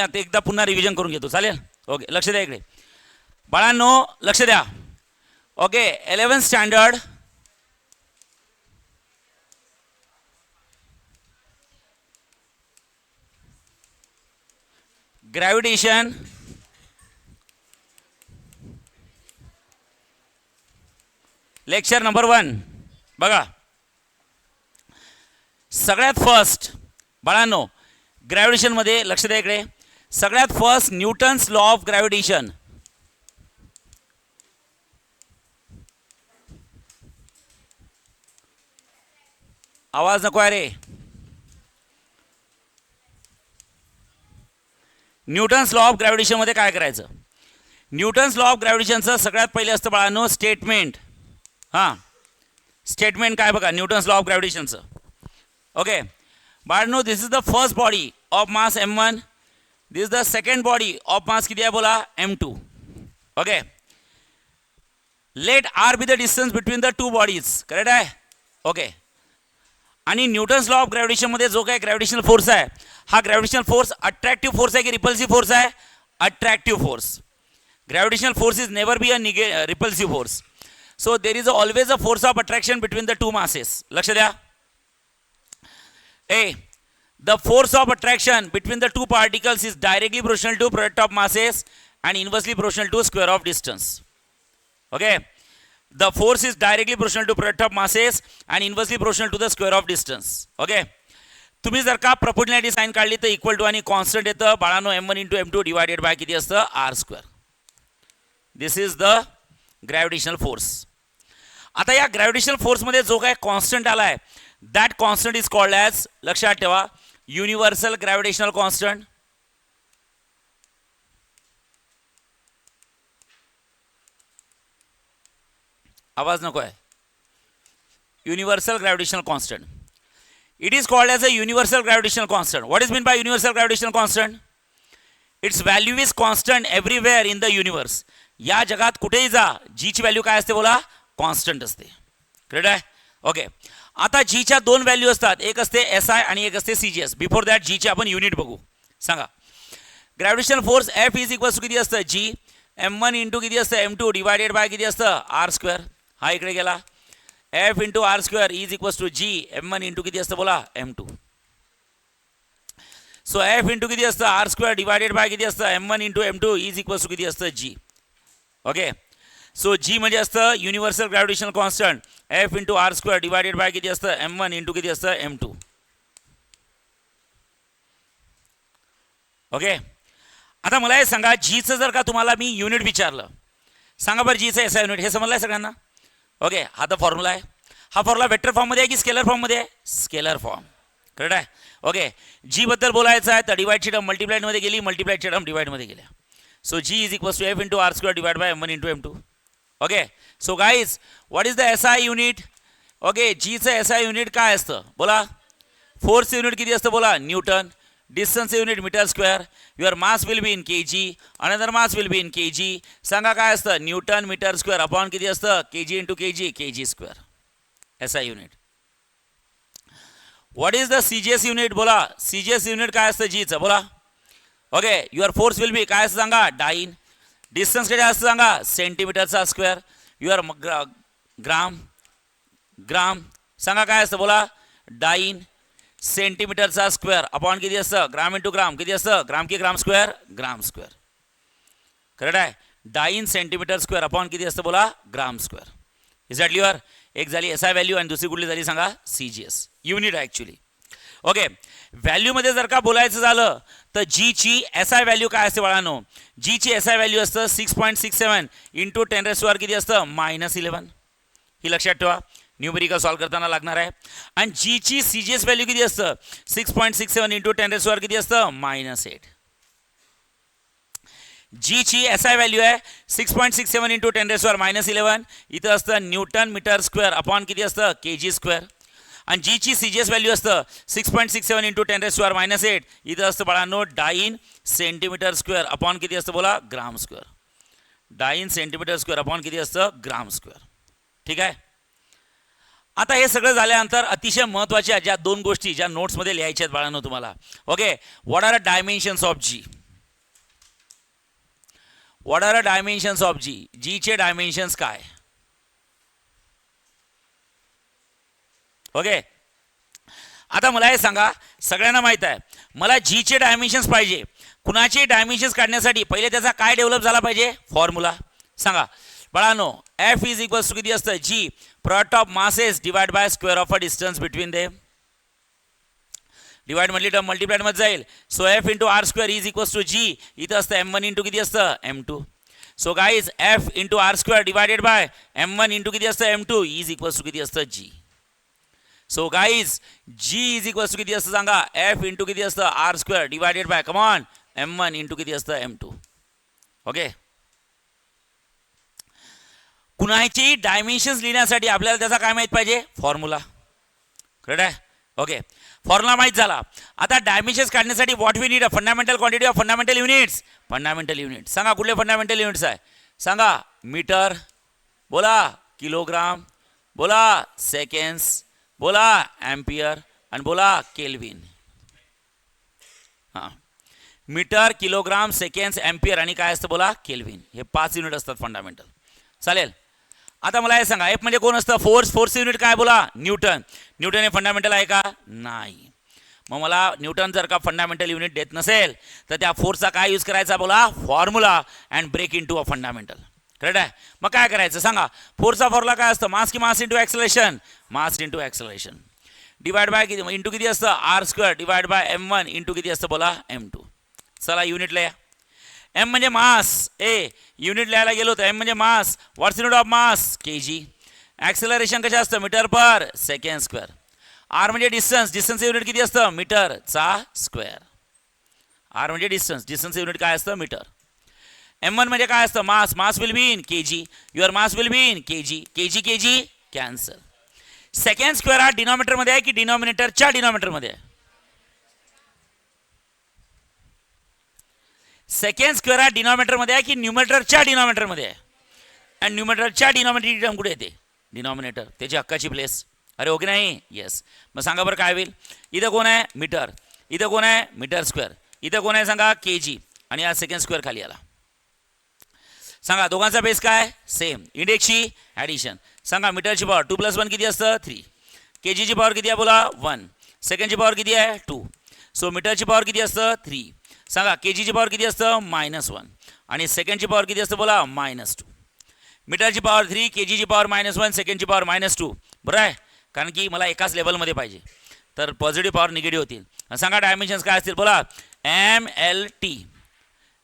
आता एकदा पुन्हा रिव्हिजन करून घेतो, चालेल? ओके, लक्ष द्या इकडे बाळांनो, लक्ष द्या. Okay, 11th standard gravitation lecture number 1 बघा. सगळ्यात फर्स्ट बाळांनो ग्रॅव्हिटेशनमध्ये लक्ष द्या इकडे, सगळ्यात first Newton's law of gravitation. आवाज नको आहे रे. न्यूटन्स लॉ ऑफ ग्रॅव्हिटेशन मध्ये काय करायचं? न्यूटन्स लॉ ऑफ ग्रॅव्हिटेशनचं सगळ्यात पहिले असतं बाळांनो स्टेटमेंट. हां, स्टेटमेंट काय बघा न्यूटन्स लॉ ऑफ ग्रॅव्हिटेशनचं. ओके बाळांनो, this is the first body of mass m1, this is the second body of mass किती आहे बोला m2. Okay, let r be the distance between the two bodies, correct आहे? Okay, आणि Newton's law of gravitation मध्ये जो काय gravitational force आहे, हा ग्रॅव्हिटेशनल फोर्स अट्रॅक्टिव्ह फोर्स आहे की रिपल्सिव्ह फोर्स आहे? Attractive force. Gravitational force is never be a repulsive force. So there is always a force of attraction between the two masses. लक्ष द्या. A, the force of attraction between the two particles is directly proportional to product of masses and inversely proportional to square of distance. Okay, the force is directly proportional to product of masses and inversely proportional to the square of distance. Okay, तुम्ही जर का proportionality sign काढली तर equal to आणि constant येतं बाळांनो m1 × m2 divided by किती असतं r². This is the gravitational force. आता या ग्रॅव्हिटेशनल फोर्समध्ये जो काय कॉन्स्टंट आला आहे, that constant is called as, लक्षात ठेवा, युनिव्हर्सल ग्रॅव्हिटेशनल कॉन्स्टंट. आवाज नको आहे. Universal gravitational constant. It is called as a universal gravitational constant. What is mean by universal gravitational constant? It's value is constant everywhere in the universe. या जगात कुठेही जा, जीची व्हॅल्यू काय असते बोला? कॉन्स्टंट असते. करेक्ट आहे? ओके, आता जीच्या दोन व्हॅल्यू असतात, एक असते SI आणि एक असते CGS. बिफोर दॅट जीचे आपण युनिट बघू. सांगा, gravitational force F is equals to किती असतं? G m1 × किती असतं? m2 डिवायडेड बाय किती असतं? r². हा इकडे गेला. F × r² is equals to G m1 × किती असतं बोला? m2. सो F × किती असतं? r² डिवायडेड बाय किती असतं? m1 × m2 is equals to किती असतं? G. ओके, सो G म्हणजे असतं universal gravitational constant F × r² divided by किती असतं? m1 × किती असतं? m2. ओके, आता मला हे सांगा, जीचं जर का तुम्हाला मी युनिट विचारलं, सांगा बरं जीचं SI युनिट. हे समजलं आहे सगळ्यांना? ओके, हा तर फॉर्म्युला आहे. हा फॉर्म्युला वेक्टर फॉर्ममध्ये आहे की स्केलर फॉर्ममध्ये आहे? Scalar form. करेक्ट आहे? ओके, जी बद्दल बोलायचं आहे तर डिवाइडची टर्म मल्टिप्लाइडमध्ये गेली, मल्टिप्लाइडची टर्म डिवाइडमध्ये गेल्या. So G is equals to F × r² divide by m1 × m2. Okay, so guys what is the SI unit? Okay, जीचं SI युनिट काय असतं बोला? फोर्स युनिट किती असतं बोला? Newton. Distance unit meter square. Your mass will be in kg, another mass will be in kg. सांगा काय असतं? न्यूटन मीटर स्क्वेअर अपॉन किती असतं? kg × kg, kg². SI unit. What is the CGS unit बोला? CGS unit काय असतं जीचं बोला? Okay, your force will be काय असतं सांगा? डाईन. डिस्टन्स किती असतं सांगा? सेंटीमीटरचा स्क्वेअर. युअर ग्राम सांगा काय असतं बोला? डाईन सेंटीमीटरचा स्क्वेअर अपॉन किती असतं? ग्राम × ग्राम किती असतं? ग्राम की ग्राम स्क्वेअर? ग्राम स्क्वेअर. करेक्ट आहे? डाईन सेंटीमीटर स्क्वेअर अपॉन किती असतं बोला? Gram square. Is that clear? एक झाली SI व्हॅल्यू आणि दुसरी कुठली झाली सांगा? CGS युनिट आहे ॲक्च्युली. ओके, व्हॅल्यूमध्ये जर का बोलायचं झालं तर जीची SI व्हॅल्यू काय असते बाळांनो? जीची SI व्हॅल्यू असतं 6.67 × 10⁻⁴ किती असतं? -11. ही लक्षात ठेवा, न्यूमेरिकल सॉल्व करताना लागणार आहे. आणि जीची CGS व्हॅल्यू किती असतं? 6.67 × 10⁻⁴ किती असतं? -8. जीची SI व्हॅल्यू आहे 6.67 × 10⁻⁻11. इथं असतं न्यूटन मीटर स्क्वेअर अपॉन किती असतं? kg². आणि जीची CGS व्हॅल्यू असतं 6.67 × 10⁻⁻8. इथं असतं बाळांनो डाईन सेंटीमीटर स्क्वेअर अपॉन किती असतं बोला? Gram square. Dyne centimetre square upon किती असतं? Gram square. ठीक आहे? आता हे सगळं झाल्यानंतर अतिशय महत्त्वाच्या ज्या दोन गोष्टी ज्या नोट्समध्ये लिहायच्या आहेत बाळांनो तुम्हाला. Okay, what are the dimensions of G? What are the dimensions of G, जीचे डायमेन्शन्स काय. ओके, आता मला हे सांगा, सगळ्यांना माहित आहे मला जीचे डायमेन्शन्स पाहिजे. कुणाचे डायमेन्शन्स काढण्यासाठी पहिले त्याचा काय डेव्हलप झाला पाहिजे, फॉर्म्युला सांगा बाळांनो. एफ इज इक्वल्स टू किती असतं, G product of masses divide by square of a distance between them. Divide मधली टर्म मल्टिप्लाइड मध्ये जाईल. So F into r square is equals to G, इथं असतं M1 इंटू किती असतं M2. So guys F into r square divided by M1 into किती असतं M2 is equals to किती असतं G. So guys G is equals to किती असतं सांगा, एफ इंटू किती असतं R square divided by come M1 into किती असतं M2. ओके, कुणाची डायमेन्शन्स लिहिण्यासाठी आपल्याला त्याचा काय माहित पाहिजे, फॉर्म्युला. करेक्ट आहे. ओके, फॉर्म्युला माहित झाला. आता डायमेन्शन्स काढण्यासाठी what we need a fundamental quantity of fundamental units. Fundamental unit सांगा, कुठले फंडामेंटल युनिट्स आहे सांगा. मीटर बोला, किलोग्राम बोला, सेकंड्स बोला, एम्पियर आणि बोला केल्विन. हां, मीटर, किलोग्राम, सेकंड्स, एम्पियर आणि काय असतं बोला केल्विन. हे 5 युनिट असतात फंडामेंटल. चालेल. आता मला हे सांगा, एफ म्हणजे कोण असतं, फोर्स. फोर्स युनिट काय बोला, न्यूटन. न्यूटन हे फंडामेंटल आहे का, नाही. मग मला न्यूटन जर का फंडामेंटल युनिट देत नसेल तर त्या फोर्सचा काय यूज करायचा बोला, formula and break into a fundamental. Correct आहे. मग काय करायचं सांगा, फोर्सचा फॉर्म्युला काय असतं, मास की mass into acceleration, mass into acceleration divide by किती इंटू किती असतं R square divide by M1 into किती असतं बोला M2. चला युनिट लिहा. एम म्हणजे मास, ए युनिट लिहायला गेलो तर एम म्हणजे mass. What's unit of mass, kg. Acceleration कशा असतं, metre per second square. R म्हणजे डिस्टन्स, डिस्टन्सचं युनिट किती असतं, मीटरचा स्क्वेअर. आर म्हणजे डिस्टन्स, डिस्टन्सचं युनिट काय असतं, मीटर. M1 म्हणजे काय असतं, mass. Mass will be in kg, your mass will be in kg. Kg kg cancel. Second square हा डिनॉमिनेटरमध्ये आहे की डिनॉमिनेटरच्या डिनॉमिनेटरमध्ये आहे, सेकंड स्क्वेअर हा डिनॉमिनेटरमध्ये आहे की न्यूमिनेटरच्या डिनॉमिनेटरमध्ये आहे. आणि न्यूमिनेटरच्या डिनॉमिनेटर टर्म कुठे येते, डिनॉमिनेटर, त्याची हक्काची प्लेस. अरे ओके नाही, येस. मग सांगा बरं काय होईल, इथं कोण आहे मीटर, इथं कोण आहे मीटर स्क्वेअर, इथं कोण आहे सांगा केजी आणि हा सेकंड स्क्वेअर खाली आला. सांगा दोघांचा बेस काय, सेम. इंडेक्सची ॲडिशन सांगा, मीटरची पॉवर 2 + 1 किती असतं 3. केजीची पॉवर किती आहे बोला 1. सेकंडची पॉवर किती आहे 2. सो मीटरची पॉवर किती असतं 3. सांगा केजीची पॉवर किती असतं -1 आणि सेकंडची पॉवर किती असतं बोला -2. मीटरची पॉवर 3, केजीची पॉवर -1, सेकंडची पॉवर -2. बरं आहे, कारण की मला एकाच लेवलमध्ये पाहिजे, तर पॉझिटिव्ह पॉवर निगेटिव्ह होतील. सांगा डायमेन्शन्स काय असतील बोला, MLT.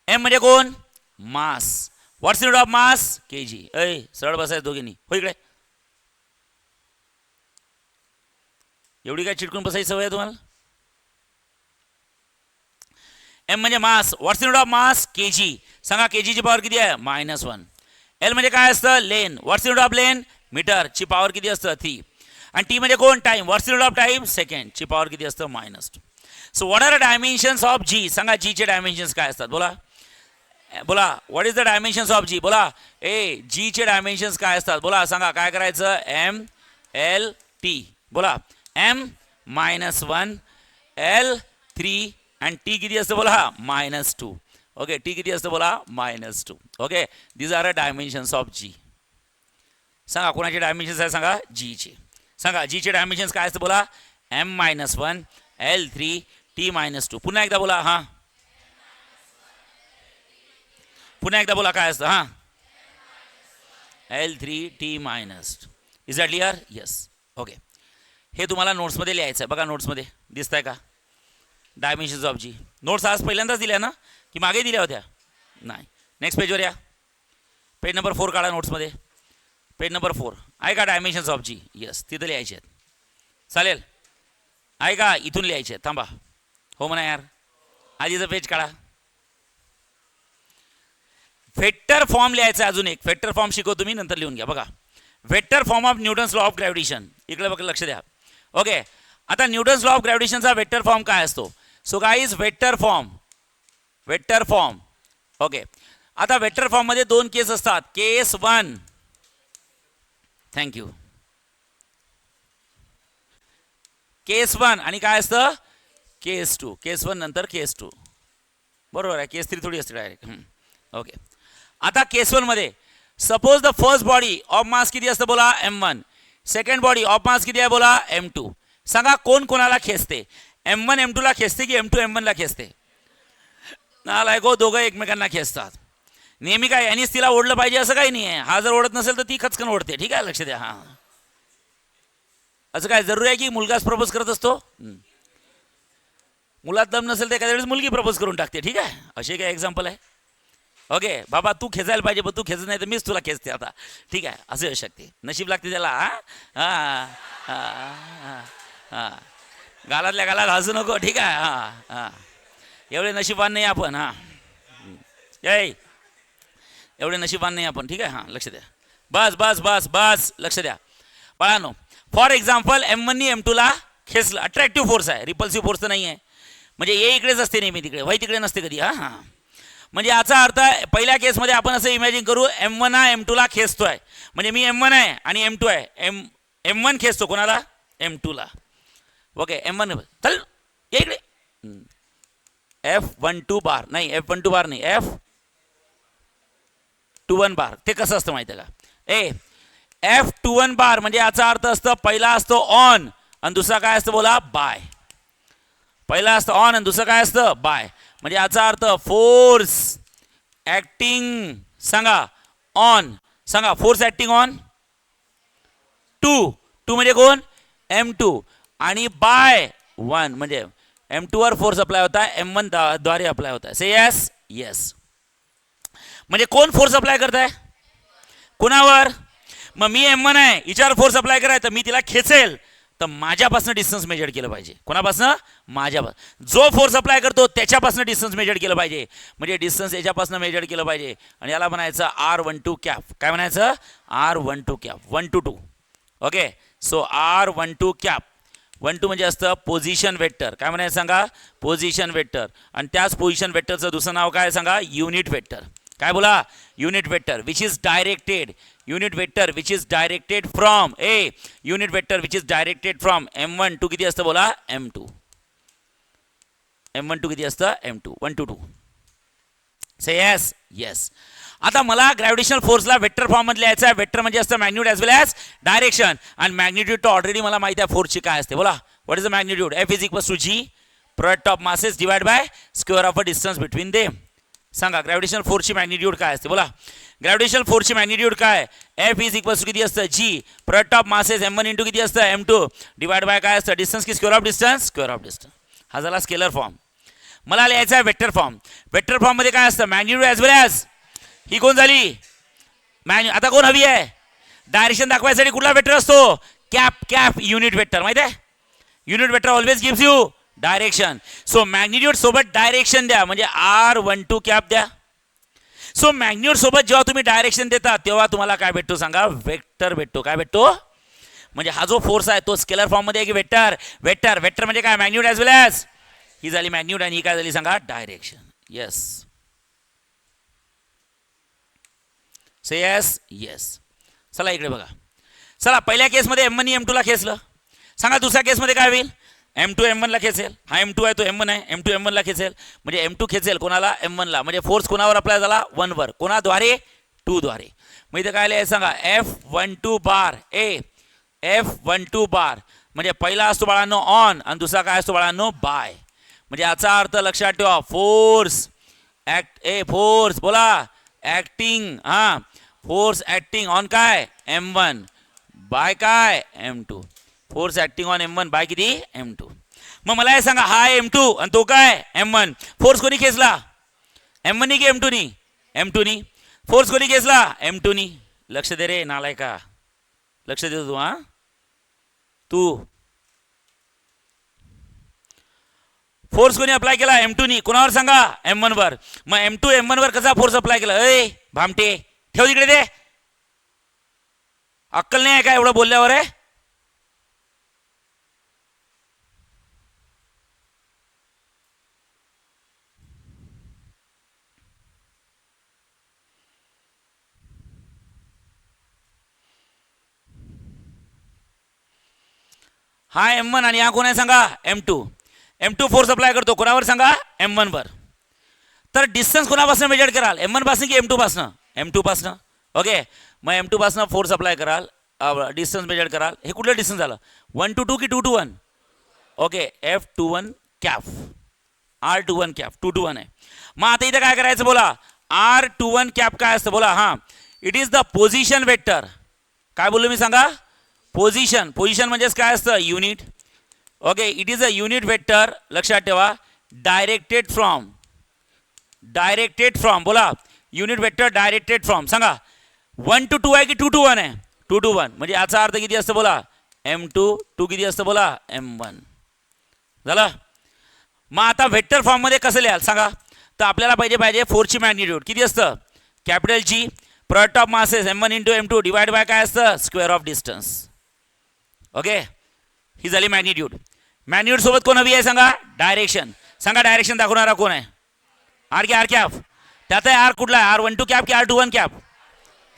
एम म्हणजे कोण, मास. What's unit of mass, KG. सरळ बसायचं दोघींनी, हो इकडे. एवढी काय चिटकून बसायची सवय आहे तुम्हाला. एम म्हणजे mass. What's unit of mass, KG. सांगा केजीची पॉवर किती आहे -1. एल म्हणजे काय असतं, लेन. व्हॉट्स युनिट ऑफ लेन, मीटरची पॉवर किती असतं 3. आणि टी म्हणजे कोण, time. What's unit of time, सेकंडची पॉवर किती असतं -2. So what are the dimensions of G. सांगा जीचे डायमेन्शन्स काय असतात बोला, बोला what is the dimensions of G. बोला जीचे डायमेन्शन्स काय असतात बोला. सांगा काय करायचं, MLT. बोला M-1, L3 आणि टी किती असतं बोला -2. ओके, टी किती असतं बोला -2. Okay, these are a dimensions of G. सांगा कोणाचे डायमेन्शन्स आहे सांगा, जीचे. सांगा जीचे डायमेन्शन्स काय असतं बोला, M-1, L3, T-2. पुन्हा एकदा बोला, हां पुन्हा एकदा बोला काय असतं, हां L3, T-. Is that clear, yes. Okay, हे तुम्हाला नोट्समध्ये लिहायचं आहे. बघा नोट्समध्ये दिसत आहे का, डायमेन्शन्स ऑफ जी. नोट्स आज पहिल्यांदाच दिल्या ना की मागे दिल्या होत्या, नाही. नेक्स्ट पेजवर या, पेज नंबर 4 काढा नोट्समध्ये. पेज नंबर 4 आहे का डायमेन्शन्स ऑफ जी, येस तिथं लिहायचे आहेत. चालेल, आहे का इथून लिहायचे आहेत, थांबा हो म्हणा यार. आधीचं पेज काढा. वेक्टर फॉर्म लिहायचा, अजून एक वेक्टर फॉर्म शिकवतो मी, नंतर लिहून घ्या. बघा vector form of Newton's law of gravitation. इकडे बघा, लक्ष द्या. ओके, आता न्यूटन्स लॉ ऑफ ग्रॅव्हिटेशनचा वेक्टर फॉर्म काय असतो. So guys vector form. Okay, आता वेक्टर फॉर्म मध्ये 2 केस असतात. केस 1, थँक्यू, केस 1 आणि काय असतं केस 2. केस 1 नंतर केस 2, बरोबर आहे. केस 3 थोडी असते डायरेक्ट. ओके, आता केस 1 मध्ये suppose the first body of mass किती असतं बोला M1, second body of mass किती आहे बोला M2. सांगा कोण कोणाला खेचते? M1 M2 ला खेचते की M2 M1 ला खेचते? नालायको, दोघं एकमेकांना खेचतात. नेहमी काय यांनीच तिला ओढलं पाहिजे असं काही नाही आहे. हा जर ओढत नसेल तर ती खचकन ओढते. ठीक आहे, लक्ष द्या. हा, असं काय जरूर आहे की मुलगाच प्रपोज करत असतो? मुलात दम नसेल तर एखाद्या वेळेस मुलगी प्रपोज करून टाकते. ठीक आहे, असे काय एक्झाम्पल आहे. ओके बाबा, तू खेचायला पाहिजे पण तू खेचत नाही तर मीच तुला खेचते आता. ठीक आहे, असं येऊ शकते. नशीब लागते त्याला. हां हां हां, गालातल्या गालात हसू नको. ठीक आहे. हां हां, एवढे नशीबवान नाही आपण. हां, एवढे नशीबवान नाही आपण. ठीक आहे. हां, लक्ष द्या. बस बस बस बस, लक्ष द्या बाळांनो. फॉर एक्झाम्पल M1नी M2 ला खेचलं. अट्रॅक्टिव्ह फोर्स आहे, रिपल्सिव्ह फोर्स तर नाही आहे. म्हणजे ये इकडेच असते नेहमी, तिकडे वही तिकडे नसते कधी. हां हां, म्हणजे याचा अर्थ पहिल्या केसमध्ये आपण असं इमॅजिन करू, M1 हा M2 ला खेचतोय. म्हणजे मी M1 आहे आणि M2 आहे. M1 खेचतो कोणाला? M2 ला. ओके, M1 चल ये इकडे. F12 बार नाही, F12 बार नाही, F21 बार. ते कसं असतं माहिती आहे का? F21 बार म्हणजे याचा अर्थ असतं पहिला असतो ऑन आणि दुसरा काय असतं बोला बाय. पहिला असतं ऑन आणि दुसरं काय असतं बाय. म्हणजे याचा अर्थ फोर्स ऍक्टिंग, सांगा ऑन, सांगा फोर्स ऍक्टिंग ऑन टू. म्हणजे कोण? M2. आणि बाय 1 म्हणजे M2 वर फोर्स अप्लाय होता है, M1 द्वारे अप्लाय होता है. से यस यस. म्हणजे कोण फोर्स अप्लाय करत आहे? कुणावर? मग मी M1 आहे, हिच्यावर फोर्स अप्लाय करायचं तर मी तिला खेचेल तर माझ्यापासून डिस्टन्स मेजर केलं पाहिजे. कोणापासून? माझ्यापासून. जो फोर्स अप्लाय करतो त्याच्यापासून डिस्टन्स मेजर केलं पाहिजे. म्हणजे डिस्टन्स याच्यापासून मेजर केलं पाहिजे आणि याला म्हणायचं R12 कॅप. काय म्हणायचं? R12 cap. 1 to 2. Okay, so R12 cap. 1 2 म्हणजे असतं पोझिशन वेक्टर. काय म्हणायचं सांगा? Position vector. आणि त्याच पोझिशन वेक्टरचं दुसरं नाव काय सांगा? Unit vector. काय बोला? Unit vector which is directed. Unit vector which is directed from unit vector which is directed from M1 to किती असतं बोला M2. M1 टू किती असतं M2. 1 to 2. Say yes yes. आता मला ग्रॅव्हिटेशनल फोर्सला वेक्टर फॉर्म मध्ये लिहायचं आहे. वेक्टर म्हणजे असतं magnitude as well as direction. आणि मॅग्निट्यूड तर ऑलरेडी मला माहिती आहे फोर्सची काय असते. बोला what is the magnitude? F is equals to G product of masses divide by square of a distance between them. सांगा ग्रॅव्हिटेशनल फोर्सची मॅग्निट्यूड काय असते? बोला ग्रॅव्हिटेशनल फोर्सची मॅग्निट्यूड काय? F इज इक्वल्स टू किती असतं? G product of masses M1 into किती असतं M2 डिवाइड बाय काय असतं? डिस्टन्स की square of distance? Square of distance. हा झाला स्केलर फॉर्म. मला लिहायचा आहे वेक्टर फॉर्म. वेक्टर फॉर्म मध्ये काय असतं? Magnitude as well as. ही कोण झाली? आता कोण हवी आहे? डायरेक्शन दाखवायसाठी कुठला वेक्टर असतो? कॅप. Cap unit vector. माहिती आहे? Unit vector always gives you direction. So magnitude सोबत डायरेक्शन द्या म्हणजे R12 कॅप द्या. सो मॅग्निट्यूड सोबत जेव्हा तुम्ही डायरेक्शन देता तेव्हा तुम्हाला काय भेटतो सांगा? वेक्टर भेटतो. काय भेटतो? म्हणजे हा जो फोर्स आहे तो स्केलर फॉर्म मध्ये आहे की वेक्टर? वेक्टर. वेक्टर म्हणजे काय? Magnitude as well as. ही झाली मॅग्निट्यूड आणि ही काय झाली सांगा? डायरेक्शन. येस. से यस यस. चला इकडे बघा. चला पहिल्या केसमध्ये M1 M2 ला खेचलं. सांगा दुसऱ्या केसमध्ये काय होईल? M2 M1 ला खेचेल. हा M2 आहे तो M1 आहे. M2 M1 ला खेचेल म्हणजे M2 खेचेल कोणाला? M1 ला. म्हणजे फोर्स कोणावर अप्लाय झाला? 1 वर. कोणाद्वारे? 2 द्वारे. मग इथं काय लिहायचं सांगा? F12 bar. F12 बार म्हणजे पहिला असतो बाळांनो ऑन आणि दुसरा काय असतो बाळांनो? बाय. म्हणजे याचा अर्थ लक्षात ठेवा फोर्स फोर्स बोला ऍक्टिंग. हा, फोर्स ऍक्टिंग ऑन काय? M1 बाय काय? M2. Force acting on M1 bye किती? M2. मग मला हे सांगा हा M2 आणि तो काय? M1. फोर्स कोणी खेचला? M1 नी की M2 नी? M2 नी. फोर्स कोणी खेचला? M2 नी. लक्ष दे रे नालायका. लक्ष देतो तू. हा तू फोर्स कोणी अप्लाय केला? M2 नी. कोणावर सांगा? M1 वर. मग M2 M1 वर कसा फोर्स अप्लाय केला? भामटे ठेव तिकडे ते. अक्कल नाही आहे का एवढं बोलल्यावर? आहे हा M1 आणि हा कोण आहे सांगा? M2. M2 फोर्स अप्लाय करतो कोणावर सांगा? M1 वर. तर डिस्टन्स कोणापासून मेजर कराल? M1 पासून की M2 पासून? M2 पासनं. ओके, मग M2 पासनं फोर्स अप्लाय कराल, डिस्टन्स मेजर कराल. हे कुठलं डिस्टन्स झालं, 1 to 2 की 2 to 1? Okay, F21 cap, R21 cap, 2 to 1 आहे. मग आता इथे काय करायचं बोला, R21 कॅप काय असतं बोला. हां, it is the position vector. काय बोललो मी सांगा, पोझिशन. पोझिशन म्हणजेच काय असतं, unit. Okay, it is a unit vector. लक्षात ठेवा, डायरेक्टेड फ्रॉम बोला, युनिट वेक्टर डायरेक्टेड फ्रॉम. सांगा 1 to 2 आहे की 2 to 1 आहे? 2 to 1. म्हणजे याचा अर्थ किती असतं बोला, M2. 2 किती असतं बोला, M1. झालं. मग आता व्हेक्टर फॉर्ममध्ये कसं लिहाल सांगा. तर आपल्याला पाहिजे फोर्सची मॅग्निट्यूड किती असतं, capital G, product of masses M1 into M2 divide bye काय असतं, स्क्वेअर ऑफ डिस्टन्स. ओके, ही झाली मॅग्निट्यूड. मॅग्निट्यूड सोबत कोण हवी आहे सांगा, डायरेक्शन. सांगा डायरेक्शन दाखवणारा कोण आहे, आर कॅप. त्यात आहे आर कुठला आहे, R12 कॅप की R21 cap?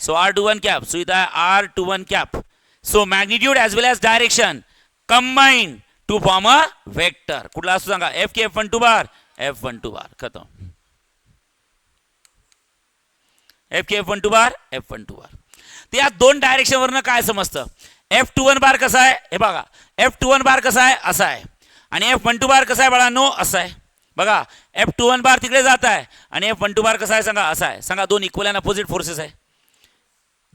So R21 cap. So इथं आहे R21 cap. So magnitude as well as direction combine to form a vector. कुठला असतो सांगा, F की F12 बार, F12 बार. खतम. F की F12 बार, F12 बार. तर या दोन डायरेक्शनवरनं काय समजतं, F21 बार कसा आहे, हे बघा, F21 बार कसा आहे, असा आहे. आणि F12 बार कसा आहे बाळांनो, असा आहे. बघा, F21 बार तिकडे जात आहे आणि F12 बार कसा आहे सांगा, असा आहे. सांगा दोन इक्वल अँड अपोजिट फोर्सेस आहे.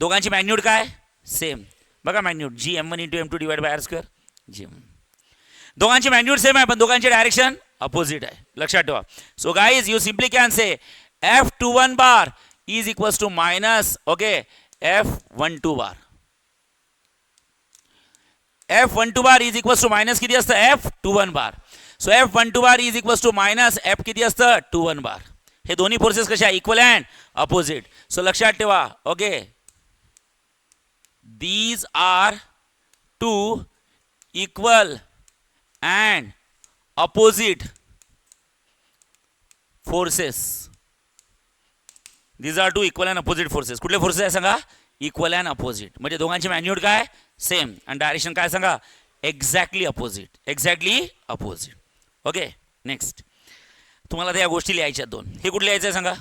दोघांची मॅग्निट्यूड काय, सेम. बघा magnitude G M1 into M2 divide by R square G. दोघांची मॅग्निट्यूड सेम आहे पण दोघांची डायरेक्शन अपोजिट आहे. लक्षात ठेवा. So guys you simply can say F21 bar is equals to minus okay F12 bar. F12 bar is equals to minus किती असतं, F21 bar. So F12 bar is equals to minus F किती असतं, 21 बार. हे दोन्ही forces कशा, equal and opposite. So लक्षात ठेवा. Okay, these are two equal and opposite forces. These are two equal and opposite forces. कुठले फोर्सेस आहे सांगा, इक्वल अँड अपोजिट. म्हणजे दोघांची मॅग्निट्यूड काय, सेम. आणि डायरेक्शन काय सांगा, एक्झॅक्टली अपोजिट. ओके, नेक्स्ट तुम्हाला त्या गोष्टी लिहायच्या दोन. हे कुठे लिहायचं आहे सांगा,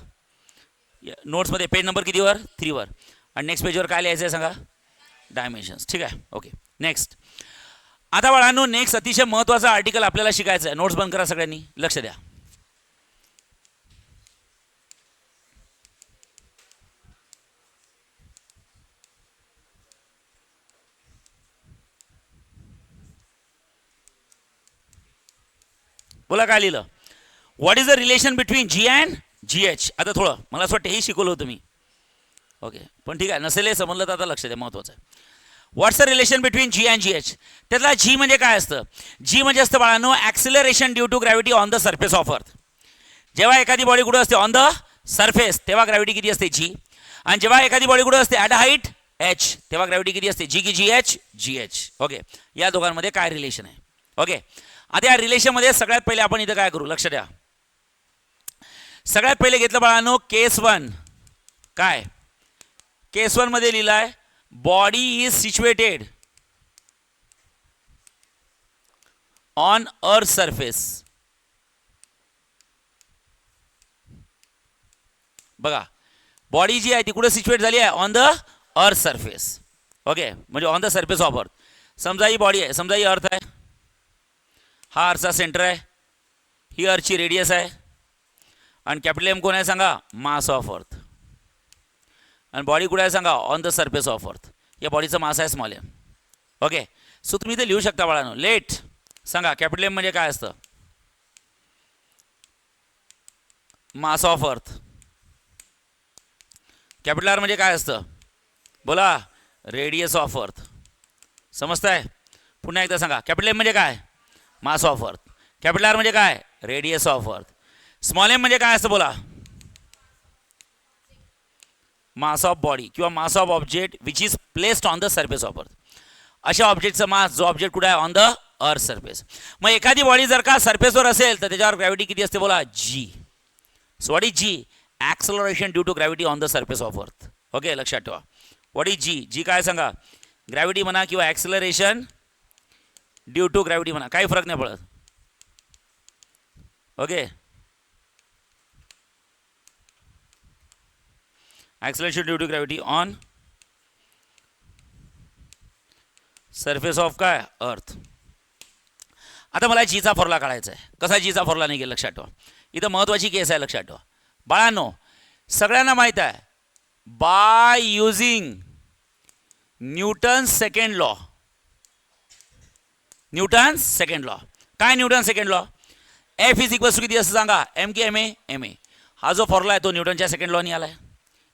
नोट्समध्ये पेज नंबर कितीवर, 3 वर. आणि नेक्स्ट पेजवर काय लिहायचं आहे सांगा, डायमेन्शन्स. ठीक आहे. Okay, next. आता बाळांनो नेक्स्ट अतिशय महत्त्वाचा आर्टिकल आपल्याला शिकायचं आहे. नोट्स बंद करा सगळ्यांनी, लक्ष द्या. बोला काय लिहिलं, what is the relation between G and GH. आता थोडं मला असं वाटतं हे शिकवलं होतं मी. ओके, पण ठीक आहे, नसेल हे समजलं तर आता लक्ष द्या, महत्त्वाचं आहे. What's the relation between G and GH. त्यातला G म्हणजे काय असतं, G म्हणजे असतं बाळांनो acceleration due to gravity on the surface of earth. जेव्हा एखादी बॉडी कुठं असते, ऑन द सरफेस, तेव्हा ग्रॅव्हिटी किती असते, G. आणि जेव्हा एखादी बॉडी कुठं असते, ॲट अ हाईट H, तेव्हा ग्रॅव्हिटी किती असते, G की GH. ओके, या दोघांमध्ये काय रिलेशन आहे. ओके, आता या रिलेशनमध्ये सगळ्यात पहिले आपण इथं काय करू, लक्ष द्या. सगळ्यात पहिले घेतलं बाळांनो केस 1. काय केस 1 मध्ये लिहिलं आहे, body is situated on earth surface. बघा, बॉडी जी आहे ती कुठे सिच्युएट झाली आहे, on the earth surface. Okay, म्हणजे on the surface of earth. समजा ही बॉडी आहे, समजा ही अर्थ आहे, हा अर्थचा सेंटर आहे, ही अर्थची रेडियस आहे, आणि कॅपिटल M कोण आहे सांगा, मास ऑफ अर्थ. आणि बॉडी कुठे आहे सांगा, ऑन द सरफेस ऑफ अर्थ. या बॉडीचं मास आहे स्मॉल M. ओके, सो तुम्ही इथे लिहू शकता बाळांनो. लेट सांगा, कॅपिटल M म्हणजे काय असतं, मास ऑफ अर्थ. कॅपिटल R म्हणजे काय असतं, बोला, रेडियस ऑफ अर्थ. समजताय, पुन्हा एकदा सांगा, कॅपिटल M म्हणजे काय, mass of earth. Capital R म्हणजे काय, रेडियस ऑफ अर्थ. स्मॉल M म्हणजे काय असतं बोला, मास ऑफ बॉडी किंवा mass of object which is placed on the surface of अर्थ. अशा ऑब्जेक्टचं मास जो ऑब्जेक्ट कुठे आहे, ऑन द अर्थ सरफेस. मग एखादी बॉडी जर का सरफेसवर असेल तर त्याच्यावर ग्रॅव्हिटी किती असते बोला, G. So what is G, acceleration due to gravity on the surface of earth. Okay, लक्षात ठेवा. व्हॉट इज G काय सांगा, ग्रॅव्हिटी म्हणा किंवा ॲक्सलरेशन ड्यू टू ग्रॅव्हिटी म्हणा, काही फरक नाही पडत. Okay, acceleration due to gravity on surface of काय अर्थ. आता मला जीचा फॉर्म्युला काढायचा आहे. कसा जीचा फॉर्म्युला नाही गेला लक्षात ठेवा. इथं महत्त्वाची केस आहे लक्षात ठेवा बाळांनो. सगळ्यांना माहीत आहे by using Newton second law. Newton second law काय Newton second law. F is equals to किती असं सांगा एम की एम ए. एम ए हा जो फॉर्म्युला आहे तो न्यूटनच्या सेकंड लॉनी आला आहे.